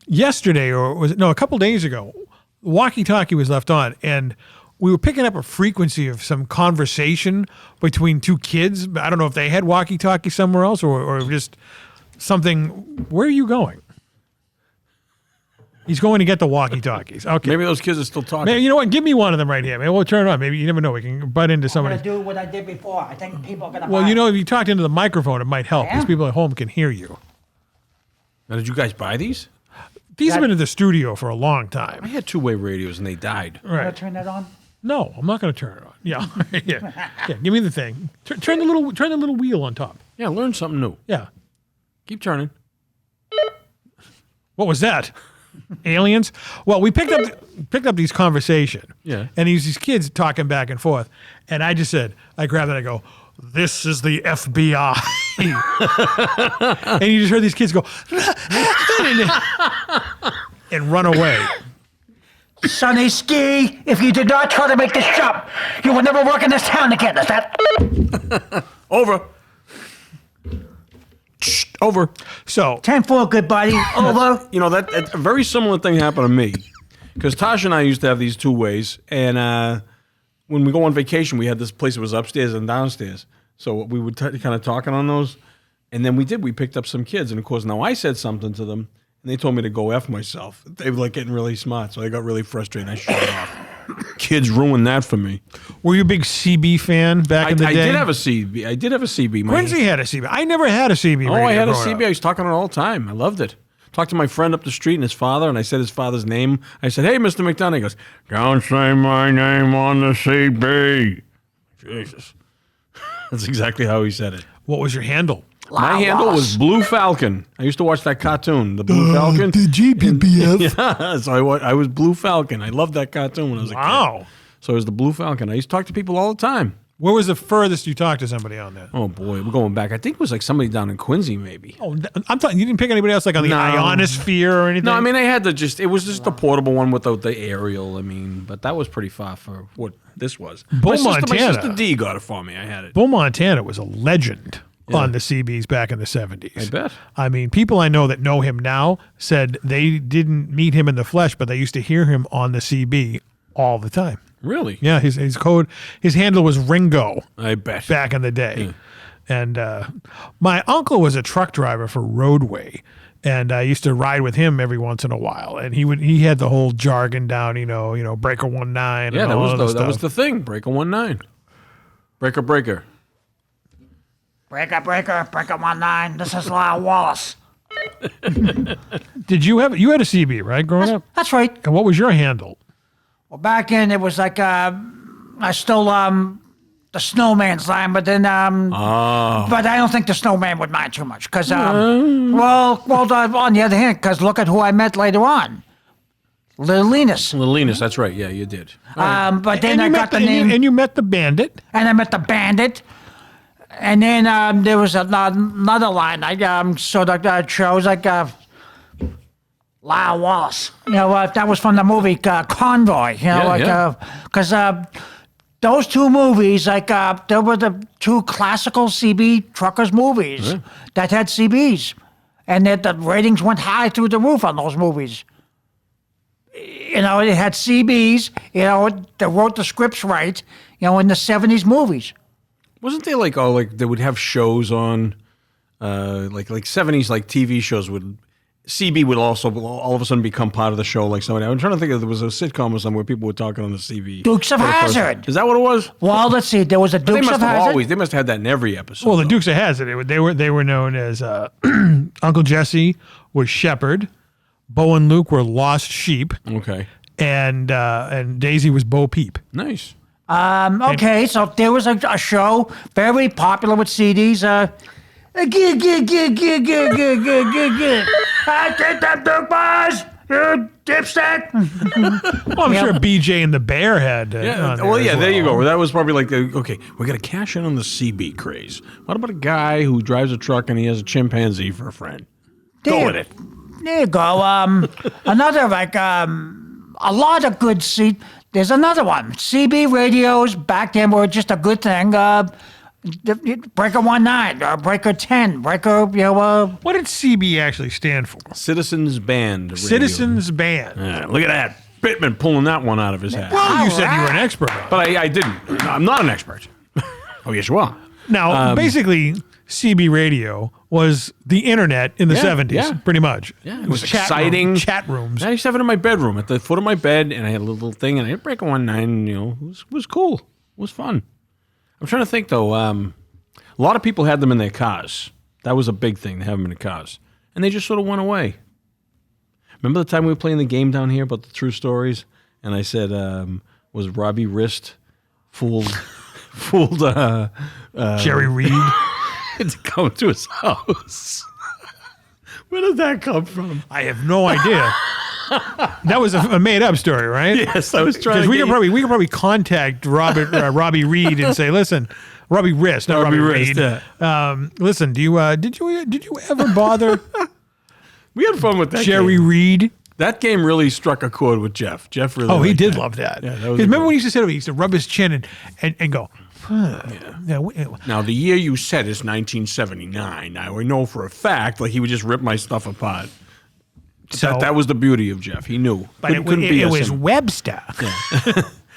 yesterday, or was it, no, a couple days ago, the walkie-talkie was left on, and we were picking up a frequency of some conversation between 2 kids. I don't know if they had walkie-talkie somewhere else or just something. Where are you going? He's going to get the walkie-talkies. Okay. Maybe those kids are still talking. Maybe, you know what? Give me one of them right here. Maybe we'll turn it on. Maybe you never know. We can butt into I'm somebody. going to do what I did before. I think people are going to Well, if you talked into the microphone, it might help because Yeah. people at home can hear you. Now, did you guys buy these? These have been in the studio for a long time. I had 2-way radios and they died. I'm going Right. to turn that on. No, I'm not going to turn it on. Yeah. Yeah. Give me the thing. Turn the little wheel on top. Yeah, learn something new. Yeah. Keep turning. What was that? Aliens? Well, we picked up these conversation. Yeah. And these kids talking back and forth. And I just said, I grabbed it, I go, this is the FBI. And you just heard these kids go, and run away. Sonny Ski, if you did not try to make this jump, you will never work in this town again. Is that? Over. Over. So 10-4, good buddy. Over. You know, that a very similar thing happened to me. Because Tasha and I used to have these 2-ways. And when we go on vacation, we had this place that was upstairs and downstairs. So we would kind of talking on those. And then we picked up some kids. And of course, now I said something to them. And they told me to go F myself. They were like getting really smart. So I got really frustrated and I shut it off. kids ruined that for me. Were you a big CB fan back in the day? I did have a CB. I did have a CB. Quincy had a CB. I never had a CB. Oh, I had a growing CB. up. I was talking on it all the time. I loved it. Talked to my friend up the street and his father, and I said his father's name. I said, "Hey, Mr. McDonough." He goes, "Don't say my name on the CB." Jesus. That's exactly how he said it. What was your handle? My handle was Blue Falcon. I used to watch that cartoon, the Blue Falcon. The GPPF. Yeah, so I was Blue Falcon. I loved that cartoon when I was a kid. Wow. So I was the Blue Falcon. I used to talk to people all the time. Where was the furthest you talked to somebody on that? Oh, boy. We're going back. I think it was like somebody down in Quincy, maybe. Oh, I'm talking. You didn't pick anybody else like on the ionosphere or anything? No, I mean, I had it was just the portable one without the aerial. I mean, but that was pretty far for what this was. Bull, My Montana. sister D got it for me. I had it. Bull, Montana was a legend on the CBs back in the 70s. I bet. I mean, people I know that know him now said they didn't meet him in the flesh, but they used to hear him on the CB all the time. Really? Yeah, his handle was Ringo. I bet. Back in the day. And my uncle was a truck driver for Roadway, and I used to ride with him every once in a while. And he had the whole jargon down, breaker 19. Yeah, and that all was the thing. Breaker 19. Breaker. Breaker, breaker 19. This is Lyle Wallace. Did you had a CB, right, growing up? That's right. And what was your handle? Well, back then it was like I stole the snowman's line, but then but I don't think the snowman would mind too much because on the other hand, because look at who I met later on, Little Linus. Little Linus, that's right. Yeah, you did. But then I got the name, and you met the Bandit. and I met the Bandit, and then there was another line I sort of chose like. Lyle Wallace. That was from the movie Convoy. Because those two movies, they were the two classical CB truckers movies that had CBs, and that the ratings went high through the roof on those movies. It had CBs. They wrote the scripts right. In the '70s movies. Wasn't there like they would have shows on, like '70s like TV shows would. CB would also all of a sudden become part of the show like somebody. I'm trying to think if there was a sitcom or something where people were talking on the CB. Dukes of Hazzard. Is that what it was? Well, let's see. There was a Dukes of Hazzard. They must have had that in every episode. Well, the Dukes of Hazzard, they were known as Uncle Jesse was Shepherd, Bo and Luke were Lost Sheep, Okay. and Daisy was Bo Peep. Nice. Okay, so there was a show very popular with CDs. I take them Duke boys, you dipstick. Well, I'm sure BJ and the Bear had. Yeah. There you go. That was probably like, okay, we got to cash in on the CB craze. What about a guy who drives a truck and he has a chimpanzee for a friend? Go with it. There you go. Another a lot of good There's another one. CB radios back then were just a good thing. Breaker 19, Breaker 10, Breaker, What did CB actually stand for? Citizens Band. Radio. Citizens Band. Yeah, look at that. Pittman pulling that one out of his hat. Well, you said you were an expert on it. But I didn't. No, I'm not an expert. Oh, yes, you are. Now, basically, CB radio was the internet in the 70s, yeah. pretty much. Yeah, it was exciting. Chat rooms. I used to have it in my bedroom, at the foot of my bed, and I had a little thing, and I had Breaker 19, it was cool. It was fun. I'm trying to think, though. A lot of people had them in their cars. That was a big thing, to have them in the cars. And they just sort of went away. Remember the time we were playing the game down here about the true stories? And I said, was Robbie Wrist fooled Jerry Reed? to come to his house? Where did that come from? I have no idea. That was a made-up story, right? Yes, I was trying. Because we could probably contact Robbie Reed and say, listen, Robbie Wrist, not Robbie Reed. Listen, did you ever bother We had fun with that. Jerry game. Reed? That game really struck a chord with Jeff. Jeff really. Oh, he liked did that. love that. Yeah, that Because was remember when he used to sit over, he used to rub his chin and go. Now the year you said is 1979. Now I know for a fact, like he would just rip my stuff apart. So That was the beauty of Jeff. He knew. But it was Webster.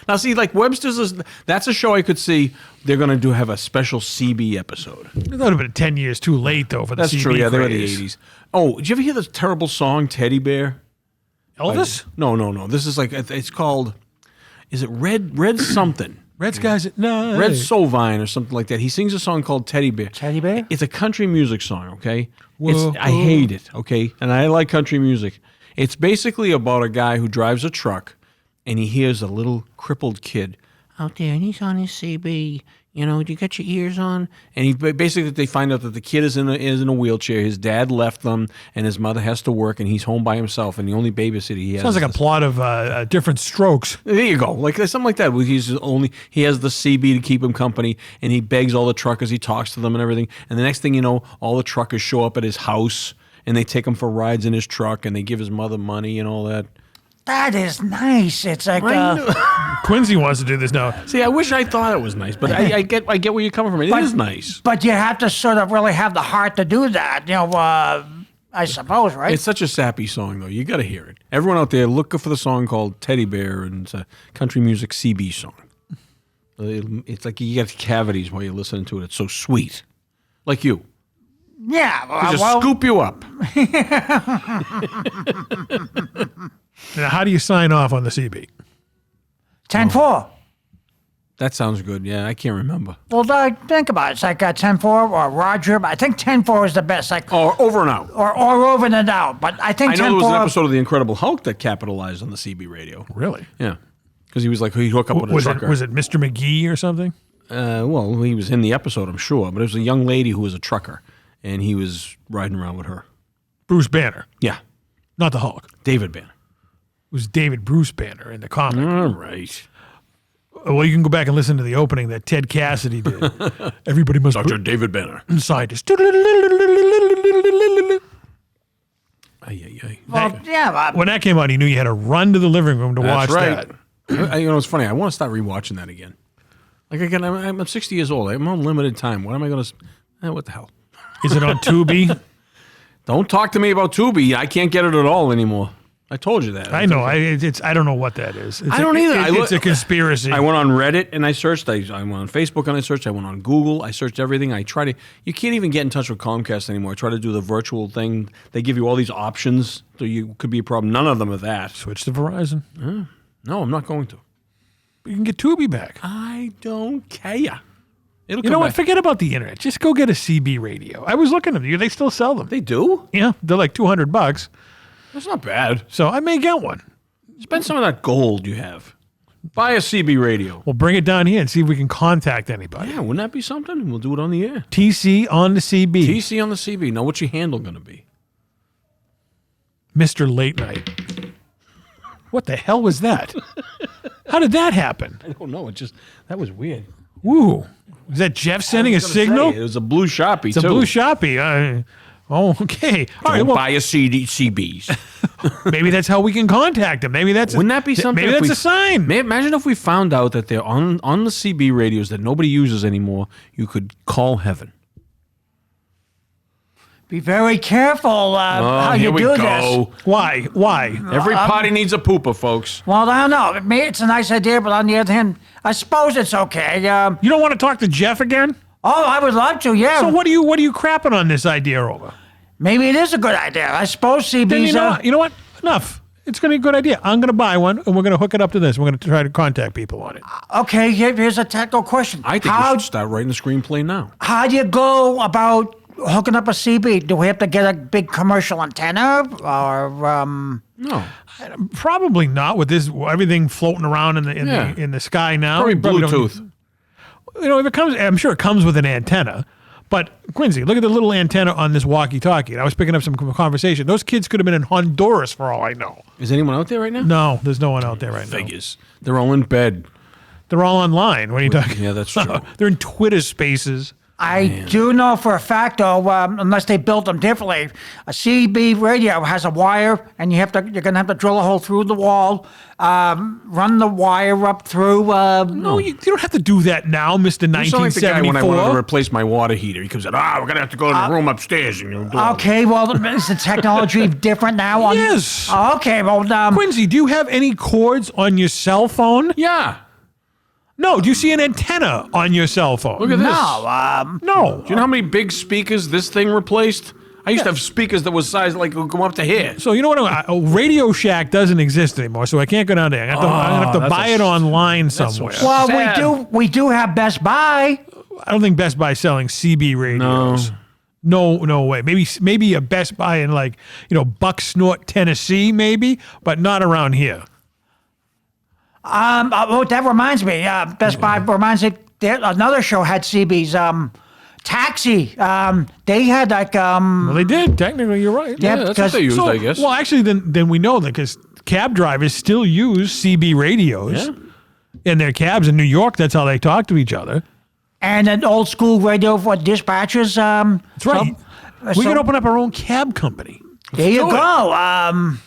Now, see, like Webster's, that's a show I could see they're going to have a special CB episode. It would have been 10 years too late, though, for the That's CB true. Yeah, they were the craze. 80s. Oh, did you ever hear the terrible song Teddy Bear? Elvis? No. This is like, it's called, is it Red something? Red Skies at Night. Red Sovine or something like that. He sings a song called Teddy Bear. Teddy Bear? It's a country music song, okay? Whoa, I hate it, okay? And I like country music. It's basically about a guy who drives a truck and he hears a little crippled kid out there and he's on his CB. You know, you got your ears on? And they find out that the kid is in a wheelchair. His dad left them and his mother has to work and he's home by himself and the only babysitter he has. Sounds like a plot of Different Strokes. There you go, like something like that. He has the CB to keep him company, and he begs all the truckers. He talks to them and everything. And the next thing you know, all the truckers show up at his house, and they take him for rides in his truck, and they give his mother money and all that. That is nice. It's like Quincy wants to do this now. See, I wish I thought it was nice, but I get where you're coming from. It is nice. But you have to sort of really have the heart to do that. You know, I suppose, right? It's such a sappy song, though. You got to hear it. Everyone out there, look for the song called Teddy Bear, and it's a country music CB song. It's like you get cavities while you're listening to it. It's so sweet. Like you. Yeah. Just scoop you up. Now, how do you sign off on the CB? 10-4. That sounds good. Yeah, I can't remember. Well, think about it. It's like 10-4 or Roger. But I think 10-4 is the best. Like Or Over and Out. or over and out. But I think I 10-4. know there was an episode of The Incredible Hulk that capitalized on the CB radio. Really? Yeah. Because he was like, he'd hook up with a trucker. Was it Mr. McGee or something? Well, he was in the episode, I'm sure. But it was a young lady who was a trucker, and he was riding around with her. Bruce Banner. Yeah. Not the Hulk. David Banner. It was David Bruce Banner in the comic. All right. Well, you can go back and listen to the opening that Ted Cassidy did. Everybody must Dr. David Banner. scientist. Well, yeah. When that came out, he knew you had to run to the living room to watch That's right. that. You know, it's funny. I want to start rewatching that again. Like, again, I'm 60 years old. I'm on limited time. What am I going to... what the hell? Is it on Tubi? Don't talk to me about Tubi. I can't get it at all anymore. I told you that. I know. I don't know what that is. I don't either. It's a conspiracy. I went on Reddit and I searched. I went on Facebook and I searched. I went on Google. I searched everything. You can't even get in touch with Comcast anymore. I try to do the virtual thing. They give you all these options, so you could be a problem. None of them are that. Switch to Verizon. No, I'm not going to. You can get Tubi back. I don't care. It'll You come know what? back. Forget about the internet. Just go get a CB radio. I was looking at them. They still sell them. They do? Yeah, they're like $200. That's not bad. So I may get one. Spend some of that gold you have. Buy a CB radio. We'll bring it down here and see if we can contact anybody. Yeah, wouldn't that be something? We'll do it on the air. TC on the CB. TC on the CB. Now, what's your handle going to be? Mr. Late Night. What the hell was that? How did that happen? I don't know. That was weird. Woo. Was that Jeff sending a signal? It was a blue Sharpie, It's a blue Sharpie. Okay. All right. Don't Well, buy a CBs. maybe that's how we can contact them. Maybe that's Wouldn't that be something? Maybe if that's we- a sign. Imagine if we found out that they're on the CB radios that nobody uses anymore. You could call heaven. Be very careful how here you we do go. this. Why? Every potty needs a pooper, folks. Well, I don't know. Maybe it's a nice idea, but on the other hand, I suppose it's okay. You don't want to talk to Jeff again? I would love to. Yeah. So what are you crapping on this idea over? Maybe it is a good idea. I suppose CB's. Then you know what? Enough. It's going to be a good idea. I'm going to buy one, and we're going to hook it up to this. We're going to try to contact people on it. Okay. Here's a technical question. I think we should start writing the screenplay now. How do you go about hooking up a CB? Do we have to get a big commercial antenna, or No. Probably not with this everything floating around in the sky now. Probably Probably don't Bluetooth. need- if it comes, I'm sure it comes with an antenna. But Quincy, look at the little antenna on this walkie-talkie. I was picking up some conversation. Those kids could have been in Honduras for all I know. Is anyone out there right now? No, there's no one out there right now. Figures. They're all in bed. They're all online. What are you talking? Yeah, that's true. They're in Twitter Spaces. I do know for a fact, though, unless they built them differently, a CB radio has a wire, and you're gonna have to drill a hole through the wall, run the wire up through. No, you don't have to do that now, Mr. You sound like the guy when I wanted to 1974. replace my water heater. He comes out, we're going to have to go to the room upstairs. And you'll do all Okay, well, is the technology different now? Yes. Okay, well, Quincy, do you have any cords on your cell phone? Yeah. No. Do you see an antenna on your cell phone? Look at this. no, No. Do you know how many big speakers this thing replaced? I used to have speakers that was sized like go up to here. So you know what? Radio Shack doesn't exist anymore, so I can't go down there. I'm gonna have to buy it online somewhere. Well, sad. we do have Best Buy. I don't think Best Buy's selling CB radios. No way. Maybe a Best Buy in Bucksnort, Tennessee, maybe, but not around here. That reminds me. Best Buy reminds me. Another show had CBs. Taxi. They had like. Well, they did. Technically, you're right. Yeah, that's what they used, I guess. Well, actually, then we know that because cab drivers still use CB radios in their cabs in New York. That's how they talk to each other. And an old school radio for dispatchers. That's right. We can open up our own cab company. There you go.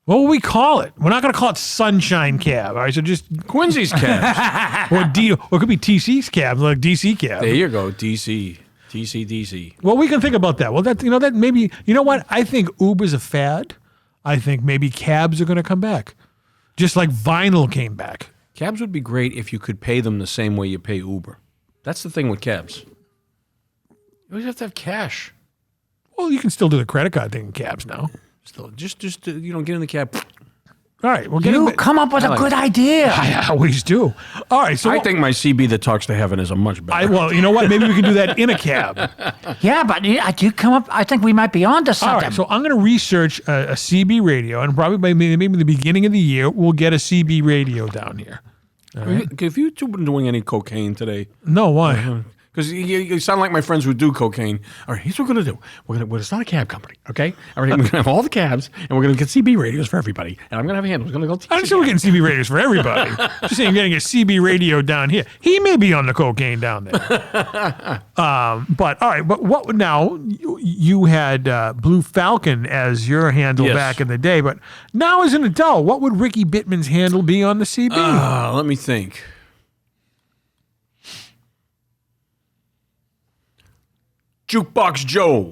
What will we call it? We're not going to call it Sunshine Cab. All right, so just Quincy's cabs. or it could be TC's cab, like DC cab. There you go, DC. Well, we can think about that. Well, that maybe what? I think Uber's a fad. I think maybe cabs are going to come back, just like vinyl came back. Cabs would be great if you could pay them the same way you pay Uber. That's the thing with cabs. You always have to have cash. Well, you can still do the credit card thing in cabs now. Still, just get in the cab. All right, well, You come up with a good idea. I always do. All right, so I think my CB that talks to heaven is a much better. well, you know what? Maybe we can do that in a cab. Yeah, but I do come up. I think we might be onto something. All right, so I'm going to research a CB radio, and probably by maybe the beginning of the year, we'll get a CB radio down here. Have you two been doing any cocaine today? No, why? Because you sound like my friends who do cocaine. All right, here's what we're going to do. We're going to start a cab company, okay? All right, we're going to have all the cabs, and we're going to get CB radios for everybody. And I'm going to have handles. We're going to go. I didn't say we're getting CB radios for everybody. Just saying, getting a CB radio down here. He may be on the cocaine down there. But all right, but what now? You had Blue Falcon as your handle back in the day, but now as an adult, what would Ricky Bittman's handle be on the CB? Let me think. Jukebox Joe.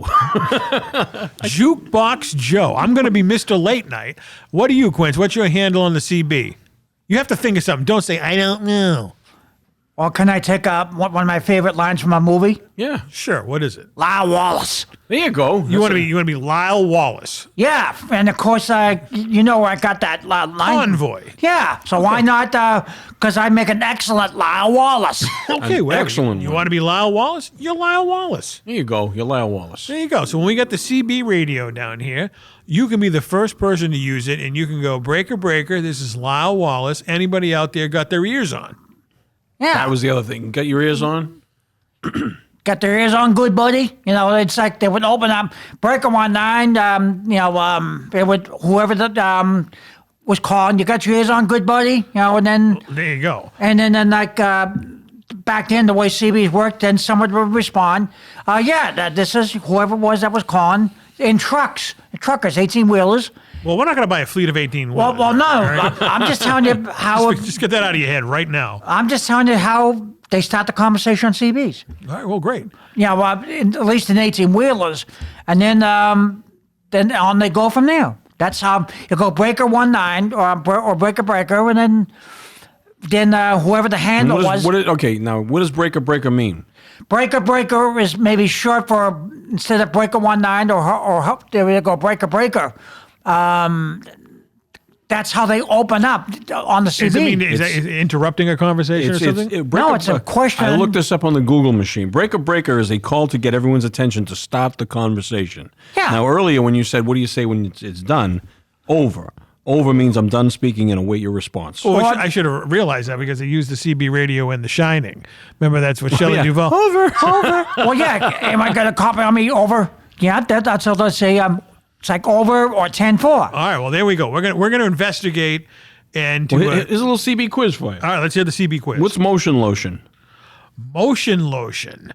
Jukebox Joe. I'm going to be Mr. Late Night. What are you, Quince? What's your handle on the CB? You have to think of something. Don't say, I don't know. Well, can I take one of my favorite lines from a movie? Yeah. Sure. What is it? Lyle Wallace. There you go. You want to be Lyle Wallace. Yeah, and of course, I got that line. Convoy. Yeah, so why not? Because I make an excellent Lyle Wallace. Okay, well, excellent You one. want to be Lyle Wallace? You're Lyle Wallace. There you go. You're Lyle Wallace. There you go. So when we got the CB radio down here, you can be the first person to use it, and you can go, breaker, breaker, this is Lyle Wallace. Anybody out there got their ears on? Yeah, That was the other thing. Got your ears on? got their ears on, good buddy. It's like they would open up breaker 19. They would whoever that was calling. You got your ears on, good buddy. And then There you go. and then like back then the way CBs worked, then someone would respond. This is whoever it was that was calling in truckers, 18-wheelers. Well, we're not going to buy a fleet of 18 Well, no. I'm just telling you how. Just get that out of your head right now. I'm just telling you how they start the conversation on CBs. All right, well, great. At least in 18-wheelers, and then on they go from there. That's how you go breaker 19 or breaker, and then whoever the handle was. Now, what does breaker breaker mean? Breaker is maybe short for instead of breaker 19 or there you go breaker. That's how they open up on the CB. Is it interrupting a conversation or something? No, it's a question. I looked this up on the Google machine. Breaker breaker is a call to get everyone's attention to stop the conversation. Yeah. Now, earlier when you said, what do you say when it's done? Over. Over means I'm done speaking and await your response. Well, I should have realized that because they used the CB radio in The Shining. Remember, that's what Shelley Duvall. Over. Well, yeah. Am I going to copy on me over? Yeah, that's how they say. It's like over or 10-4. All right, well, there we go. We're gonna investigate and do. Here's a little CB quiz for you. All right, let's hear the CB quiz. What's motion lotion? Motion lotion?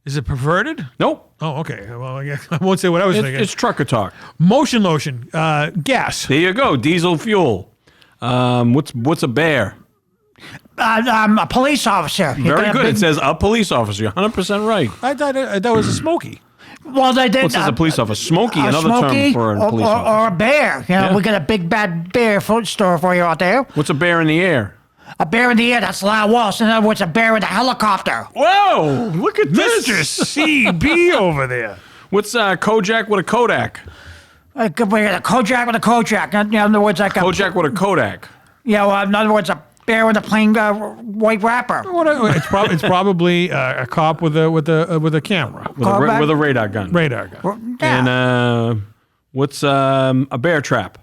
Is it perverted? Nope. Oh, okay. Well, I guess I won't say what I was thinking. It's trucker talk. Motion lotion. Gas. There you go. Diesel fuel. What's a bear? A police officer. Very good. It says a police officer. You're 100% right. I thought that was a smoky. Well, they did. What says a police officer? Smoky, a another smoky term for a police officer. Or a bear. We got a big bad bear food store for you out there. What's a bear in the air? A bear in the air, that's Lyle Wallace. In other words, a bear in a helicopter. Whoa! Look at this. Mr. CB over there. What's Kojak with a Kodak? A Kojak with a Kojak. In other words, like Kojak with a Kodak. Yeah, in other words, a bear with a plain white wrapper. It's probably a cop with a camera. With a radar gun. Radar gun. Yeah. And what's a bear trap?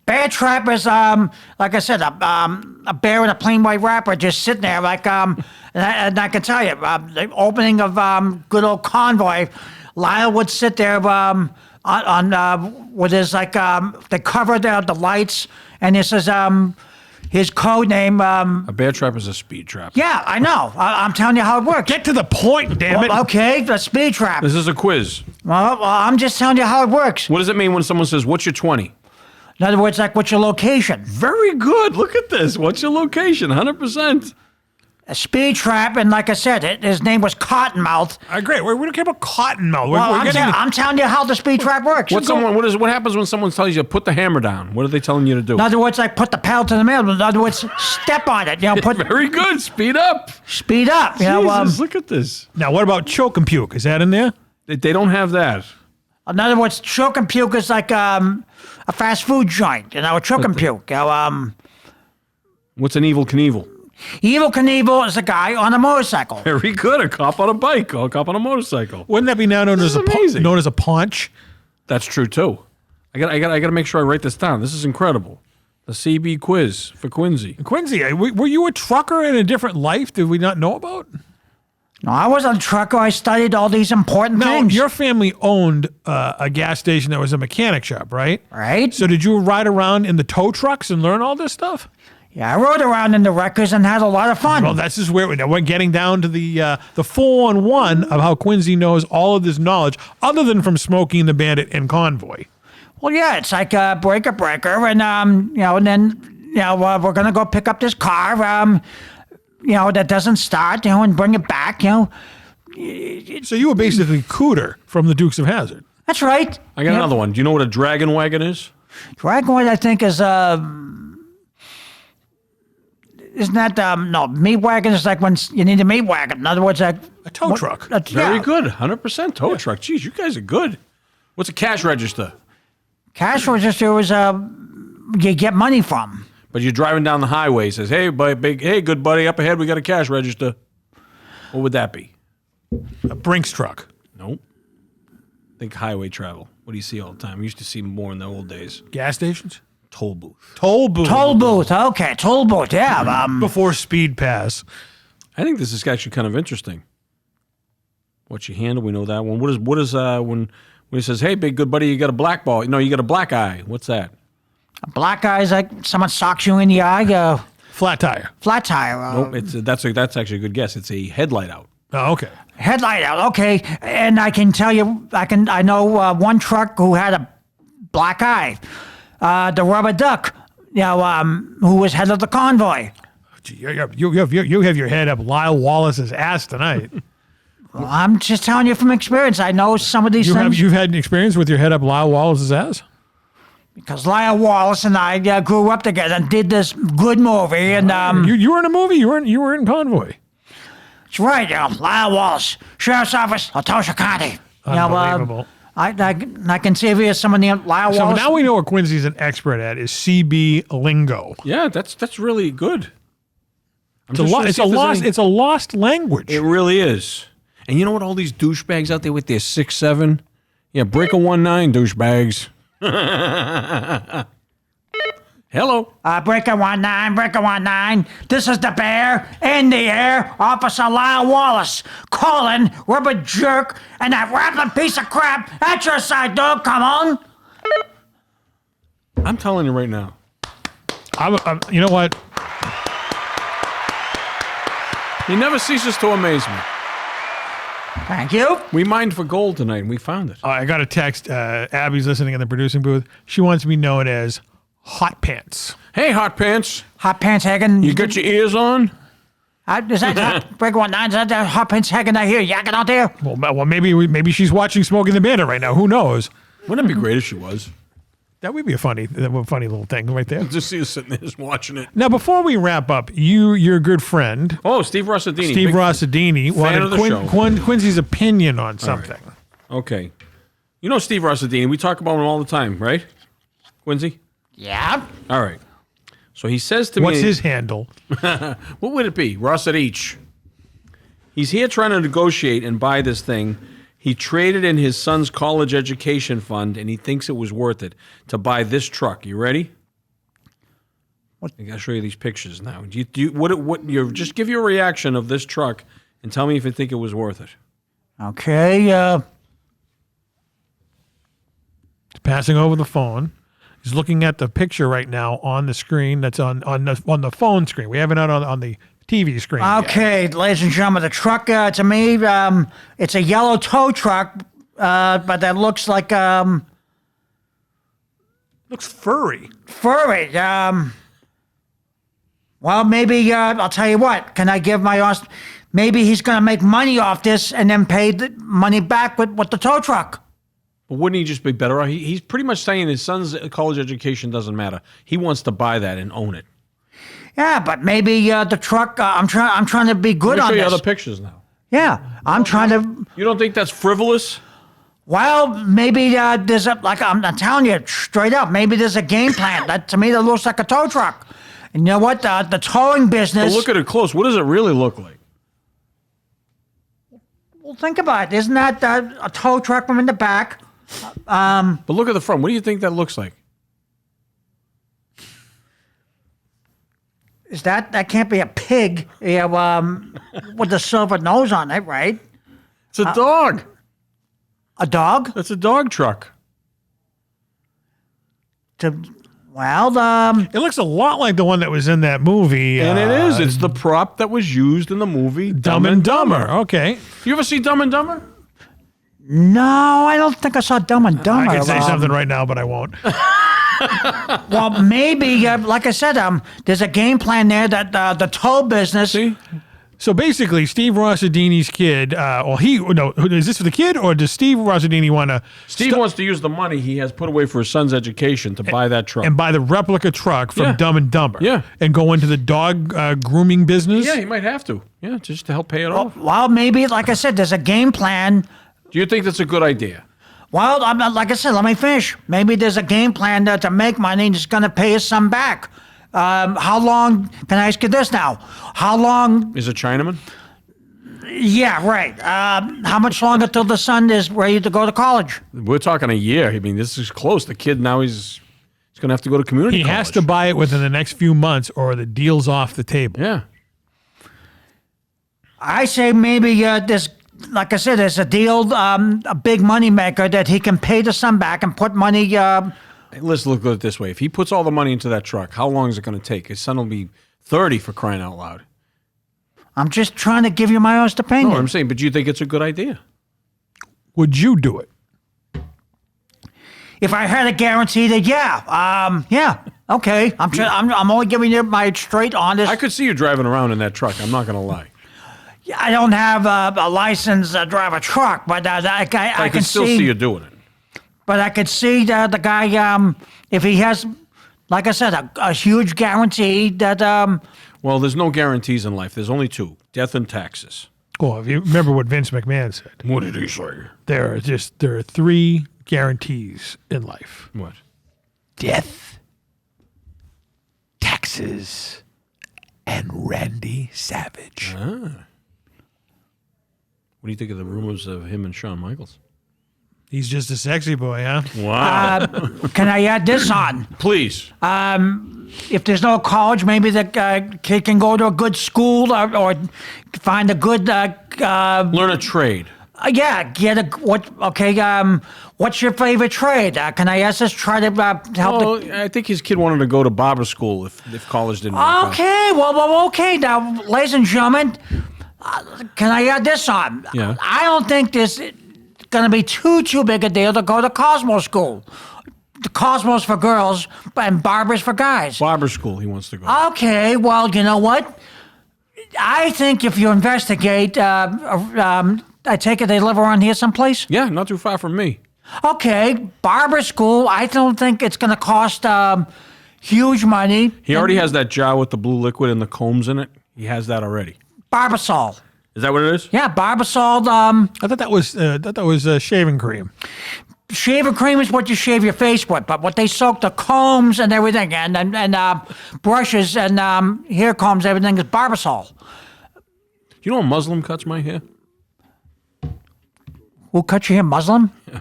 Bear trap is, like I said, a bear with a plain white wrapper just sitting there. And I can tell you, the opening of good old Convoy, Lyle would sit there on with his, they covered the lights, and this is his code name. A bear trap is a speed trap. Yeah, I know. I'm telling you how it works. Get to the point, damn it. Well, okay, the speed trap. This is a quiz. Well, I'm just telling you how it works. What does it mean when someone says, what's your 20? In other words, what's your location? Very good. Look at this. What's your location? 100%. A speed trap, and like I said, his name was Cottonmouth. Great. We don't care about Cottonmouth. Well, I'm telling you how the speed trap works. What happens when someone tells you put the hammer down? What are they telling you to do? In other words, put the pedal to the metal. In other words, step on it. Very good. Speed up. Speed up. Jesus, look at this. Now, what about choke and puke? Is that in there? They don't have that. In other words, choke and puke is like a fast food joint. Choke and puke. What's an Evel Knievel? Evel Knievel is a guy on a motorcycle. Very good. A cop on a bike or a cop on a motorcycle. Wouldn't that be now known as amazing. known as a paunch? That's true too. I got to make sure I write this down. This is incredible. The CB quiz for Quincy. Quincy, were you a trucker in a different life? Did we not know about? No, I wasn't a trucker. I studied all these important Now, things. your family owned a gas station that was a mechanic shop, right? Right. So did you ride around in the tow trucks and learn all this stuff? Yeah, I rode around in the wreckers and had a lot of fun. Well, this is where we're getting down to the 4-on-1 of how Quincy knows all of this knowledge, other than from Smoking the Bandit and Convoy. Well, yeah, it's like a breaker, and and then we're gonna go pick up this car, that doesn't start, and bring it back, So you were basically Cooter from the Dukes of Hazzard. That's right. I got another one. Do you know what a dragon wagon is? Dragon wagon, I think, is isn't that no meat wagon is like when you need a meat wagon. In other words, A tow truck. Very good. 100% tow truck. Jeez, you guys are good. What's a cash register? Cash register is you get money from. But you're driving down the highway. It says, hey, good buddy, up ahead we got a cash register. What would that be? A Brinks truck. Nope. Think highway travel. What do you see all the time? We used to see more in the old days. Gas stations? Toll booth. Toll booth. Toll booth. Okay, toll booth. Yeah. Before Speed Pass. I think this is actually kind of interesting. What's your handle? We know that one. What is when he says, hey, big good buddy, you got a black ball. No, you got a black eye. What's that? A black eye is like someone socks you in the eye. Flat tire. Flat tire. Nope, that's actually a good guess. It's a headlight out. Oh, okay. Headlight out. Okay, and I can tell you, I know one truck who had a black eye. The rubber duck, who was head of the convoy. Gee, you have your head up Lyle Wallace's ass tonight. Well, I'm just telling you from experience. I know some of these things. You've had an experience with your head up Lyle Wallace's ass? Because Lyle Wallace and I grew up together and did this good movie. And you were in a movie. You were in Convoy. That's right. Lyle Wallace, Sheriff's Office, Latosha County. Unbelievable. I can see if there's someone named Lyle So Wallace. now we know what Quincy's an expert at is CB lingo. Yeah, that's really good. It's a lost language. It really is. And you know what? All these douchebags out there with their 6'7", yeah, break a 1'9", douchebags. Hello. Breaker 19. This is the bear in the air, Officer Lyle Wallace. Calling rubber jerk and that rattling piece of crap at your side, dog. Come on. I'm telling you right now. You know what? He never ceases to amaze me. Thank you. We mined for gold tonight, and we found it. I got a text. Abby's listening in the producing booth. She wants to be known as Hot Pants. Hey, Hot Pants. Hot Pants Hagen. You got your ears on? Is that Breaker 19? Is that Hot Pants Hagen I hear yakking out there? Well, maybe she's watching Smoking the Bandit right now. Who knows? Wouldn't it be great if she was? That would be a funny little thing right there. Just see us sitting there just watching it. Now, before we wrap up, your good friend, Oh, Steve Rossadini. Steve Rossadini, fan of the show. wanted Quincy's opinion on something. Okay. You know Steve Rossadini. We talk about him all the time, right? Quincy? Yeah. All right. So he says to me... What's his handle? What would it be? Ross at each. He's here trying to negotiate and buy this thing. He traded in his son's college education fund, and he thinks it was worth it to buy this truck. You ready? What? I gotta show you these pictures now. Just give your reaction of this truck and tell me if you think it was worth it. Okay. He's passing over the phone. He's looking at the picture right now on the screen. That's on the phone screen. We have it out on the TV screen. Okay, ladies and gentlemen, the truck to me, it's a yellow tow truck, but that looks like Looks furry. furry. Well, maybe I'll tell you what. Can I give my maybe he's going to make money off this and then pay the money back with the tow truck. But wouldn't he just be better off? He's pretty much saying his son's college education doesn't matter. He wants to buy that and own it. Yeah, but maybe the truck. I'm trying to be good Let me on show you this. other pictures now. Yeah, I'm trying to. You don't think that's frivolous? Well, maybe there's I'm telling you straight up. Maybe there's a game plan. That to me, that looks like a tow truck. And you know what? The towing business. But look at it close. What does it really look like? Well, think about it. Isn't that a tow truck from in the back? But look at the front. What do you think that looks like? Is that can't be a pig? Yeah, with the silver nose on it, right? It's a dog. A dog? That's a dog truck. It It looks a lot like the one that was in that movie. And it is. It's the prop that was used in the movie Dumb and Dumber. Okay. You ever see Dumb and Dumber? No, I don't think I saw Dumb and Dumber. I can say something right now, but I won't. Well, maybe, like I said, there's a game plan there that the tow business. See? So basically, Steve Rossadini's kid, is this for the kid, or does Steve Rossadini want to... Steve wants to use the money he has put away for his son's education to buy that truck. And buy the replica truck from Yeah. Dumb and Dumber. Yeah. And go into the dog grooming business? Yeah, he might have to. Yeah, just to help pay it off. Well, maybe, like I said, there's a game plan. Do you think that's a good idea? Well, like I said, let me finish. Maybe there's a game plan to make money and it's going to pay his son back. How long, can I ask you this now? How long, Is a Chinaman? yeah, right. How much longer till the son is ready to go to college? We're talking a year. I mean, this is close. The kid now he's going to have to go to community He college. has to buy it within the next few months or the deal's off the table. Yeah. I say maybe this, like I said, there's a deal, a big money maker that he can pay the son back and put money. Hey, let's look at it this way. If he puts all the money into that truck, how long is it going to take? His son will be 30 for crying out loud. I'm just trying to give you my honest opinion. No, I'm saying, but do you think it's a good idea? Would you do it? If I had a guarantee that, yeah, okay. I'm only giving you my straight, honest. I could see you driving around in that truck. I'm not going to lie. I don't have a license to drive a truck, but I I can can still see you doing it. But I could see the guy, if he has, like I said, a huge guarantee that. Well, there's no guarantees in life. There's only two: death and taxes. Well, if you remember what Vince McMahon said, What did he say? there are three guarantees in life: What? death, taxes, and Randy Savage. What do you think of the rumors of him and Shawn Michaels? He's just a sexy boy, huh? Wow. Can I add this on? Please. If there's no college, maybe the kid can go to a good school or find a good. Learn a trade. Get a what? Okay. What's your favorite trade? Can I ask this? Try to help. Well, I think his kid wanted to go to barber school if college didn't work out. Okay. Well. Okay. Now, ladies and gentlemen, can I add this on? Yeah. I don't think this is going to be too big a deal to go to Cosmo School. The Cosmos for girls and barbers for guys. Barber school he wants to go. Okay, well, you know what? I think if you investigate, I take it they live around here someplace? Yeah, not too far from me. Okay, barber school. I don't think it's going to cost huge money. He already has that jar with the blue liquid and the combs in it. He has that already. Barbasol. Is that what it is? Yeah, Barbasol. I thought that was shaving cream. Shaving cream is what you shave your face with, but what they soak the combs and everything and brushes and hair combs, everything is Barbasol. You know a Muslim cuts my hair? Who cut your hair? Muslim? Yeah.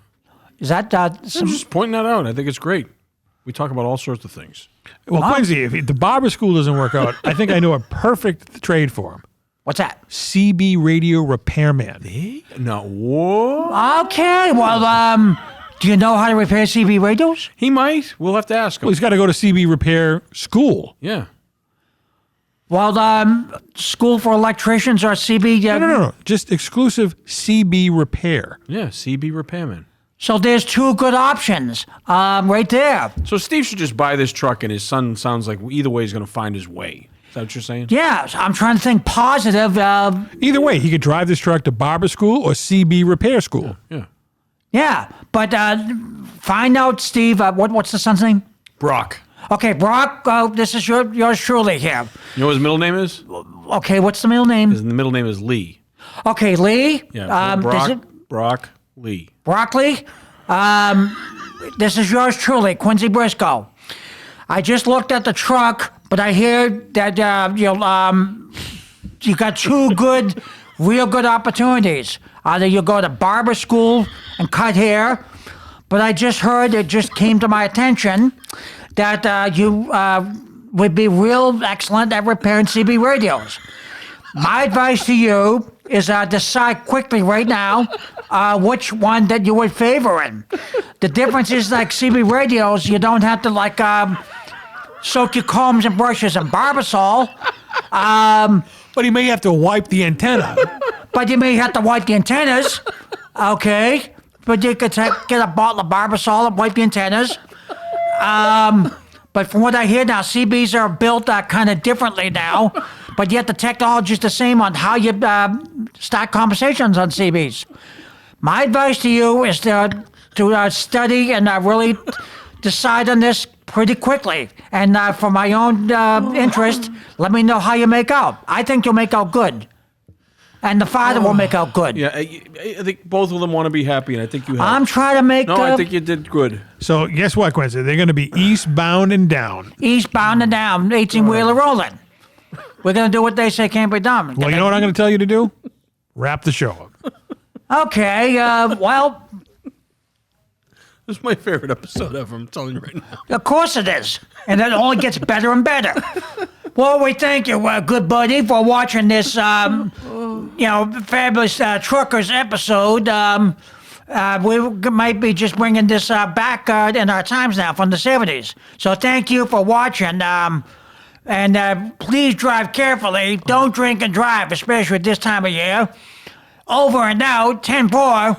Is that I'm just pointing that out. I think it's great. We talk about all sorts of things. Well, Quincy, if the barber school doesn't work out, I think I know a perfect trade for him. What's that? CB radio repairman. No, whoa. Okay, well, do you know how to repair CB radios? He might. We'll have to ask him. Well, he's got to go to CB repair school. Yeah. Well, school for electricians or CB... No. Just exclusive CB repair. Yeah, CB repairman. So there's two good options right there. So Steve should just buy this truck, and his son sounds like either way he's going to find his way. Is that what you're saying? Yeah, I'm trying to think positive. Either way, he could drive this truck to barber school or CB repair school. Yeah. Yeah, but find out, Steve, what's the son's name? Brock. Okay, Brock, this is yours truly here. You know what his middle name is? Okay, what's the middle name? His middle name is Lee. Okay, Lee. Yeah, Brock Lee. Broccoli. This is yours truly, Quincy Briscoe. I just looked at the truck, but I hear that you got two good, real good opportunities. Either you go to barber school and cut hair, but I just heard, it just came to my attention that you would be real excellent at repairing CB radios. My advice to you is decide quickly right now which one that you would favor in. The difference is like CB radios, you don't have to soak your combs and brushes in Barbasol. But he may have to wipe the antenna. But you may have to wipe the antennas, okay? But you could get a bottle of Barbasol and wipe the antennas. But from what I hear now, CBs are built kind of differently now. But yet the technology is the same on how you start conversations on CBs. My advice to you is to study and really decide on this pretty quickly. And for my own interest, let me know how you make out. I think you'll make out good. And the father will make out good. Yeah, I think both of them want to be happy, and I think you have. I'm trying to make... No, I think you did good. So guess what, Quincy? They're going to be eastbound and down. Eastbound and down, 18-wheeler rolling. We're going to do what they say can't be done. Well, you know what I'm going to tell you to do? Wrap the show up. Okay, well... This is my favorite episode ever, I'm telling you right now. Of course it is. And it only gets better and better. Well, we thank you, good buddy, for watching this, fabulous Truckers episode. We might be just bringing this back in our times now from the 70s. So thank you for watching. And please drive carefully. Don't drink and drive, especially at this time of year. Over and out, 10-4.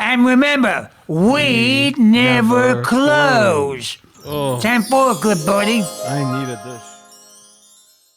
And remember, we never close. 10-4, good buddy. I needed this.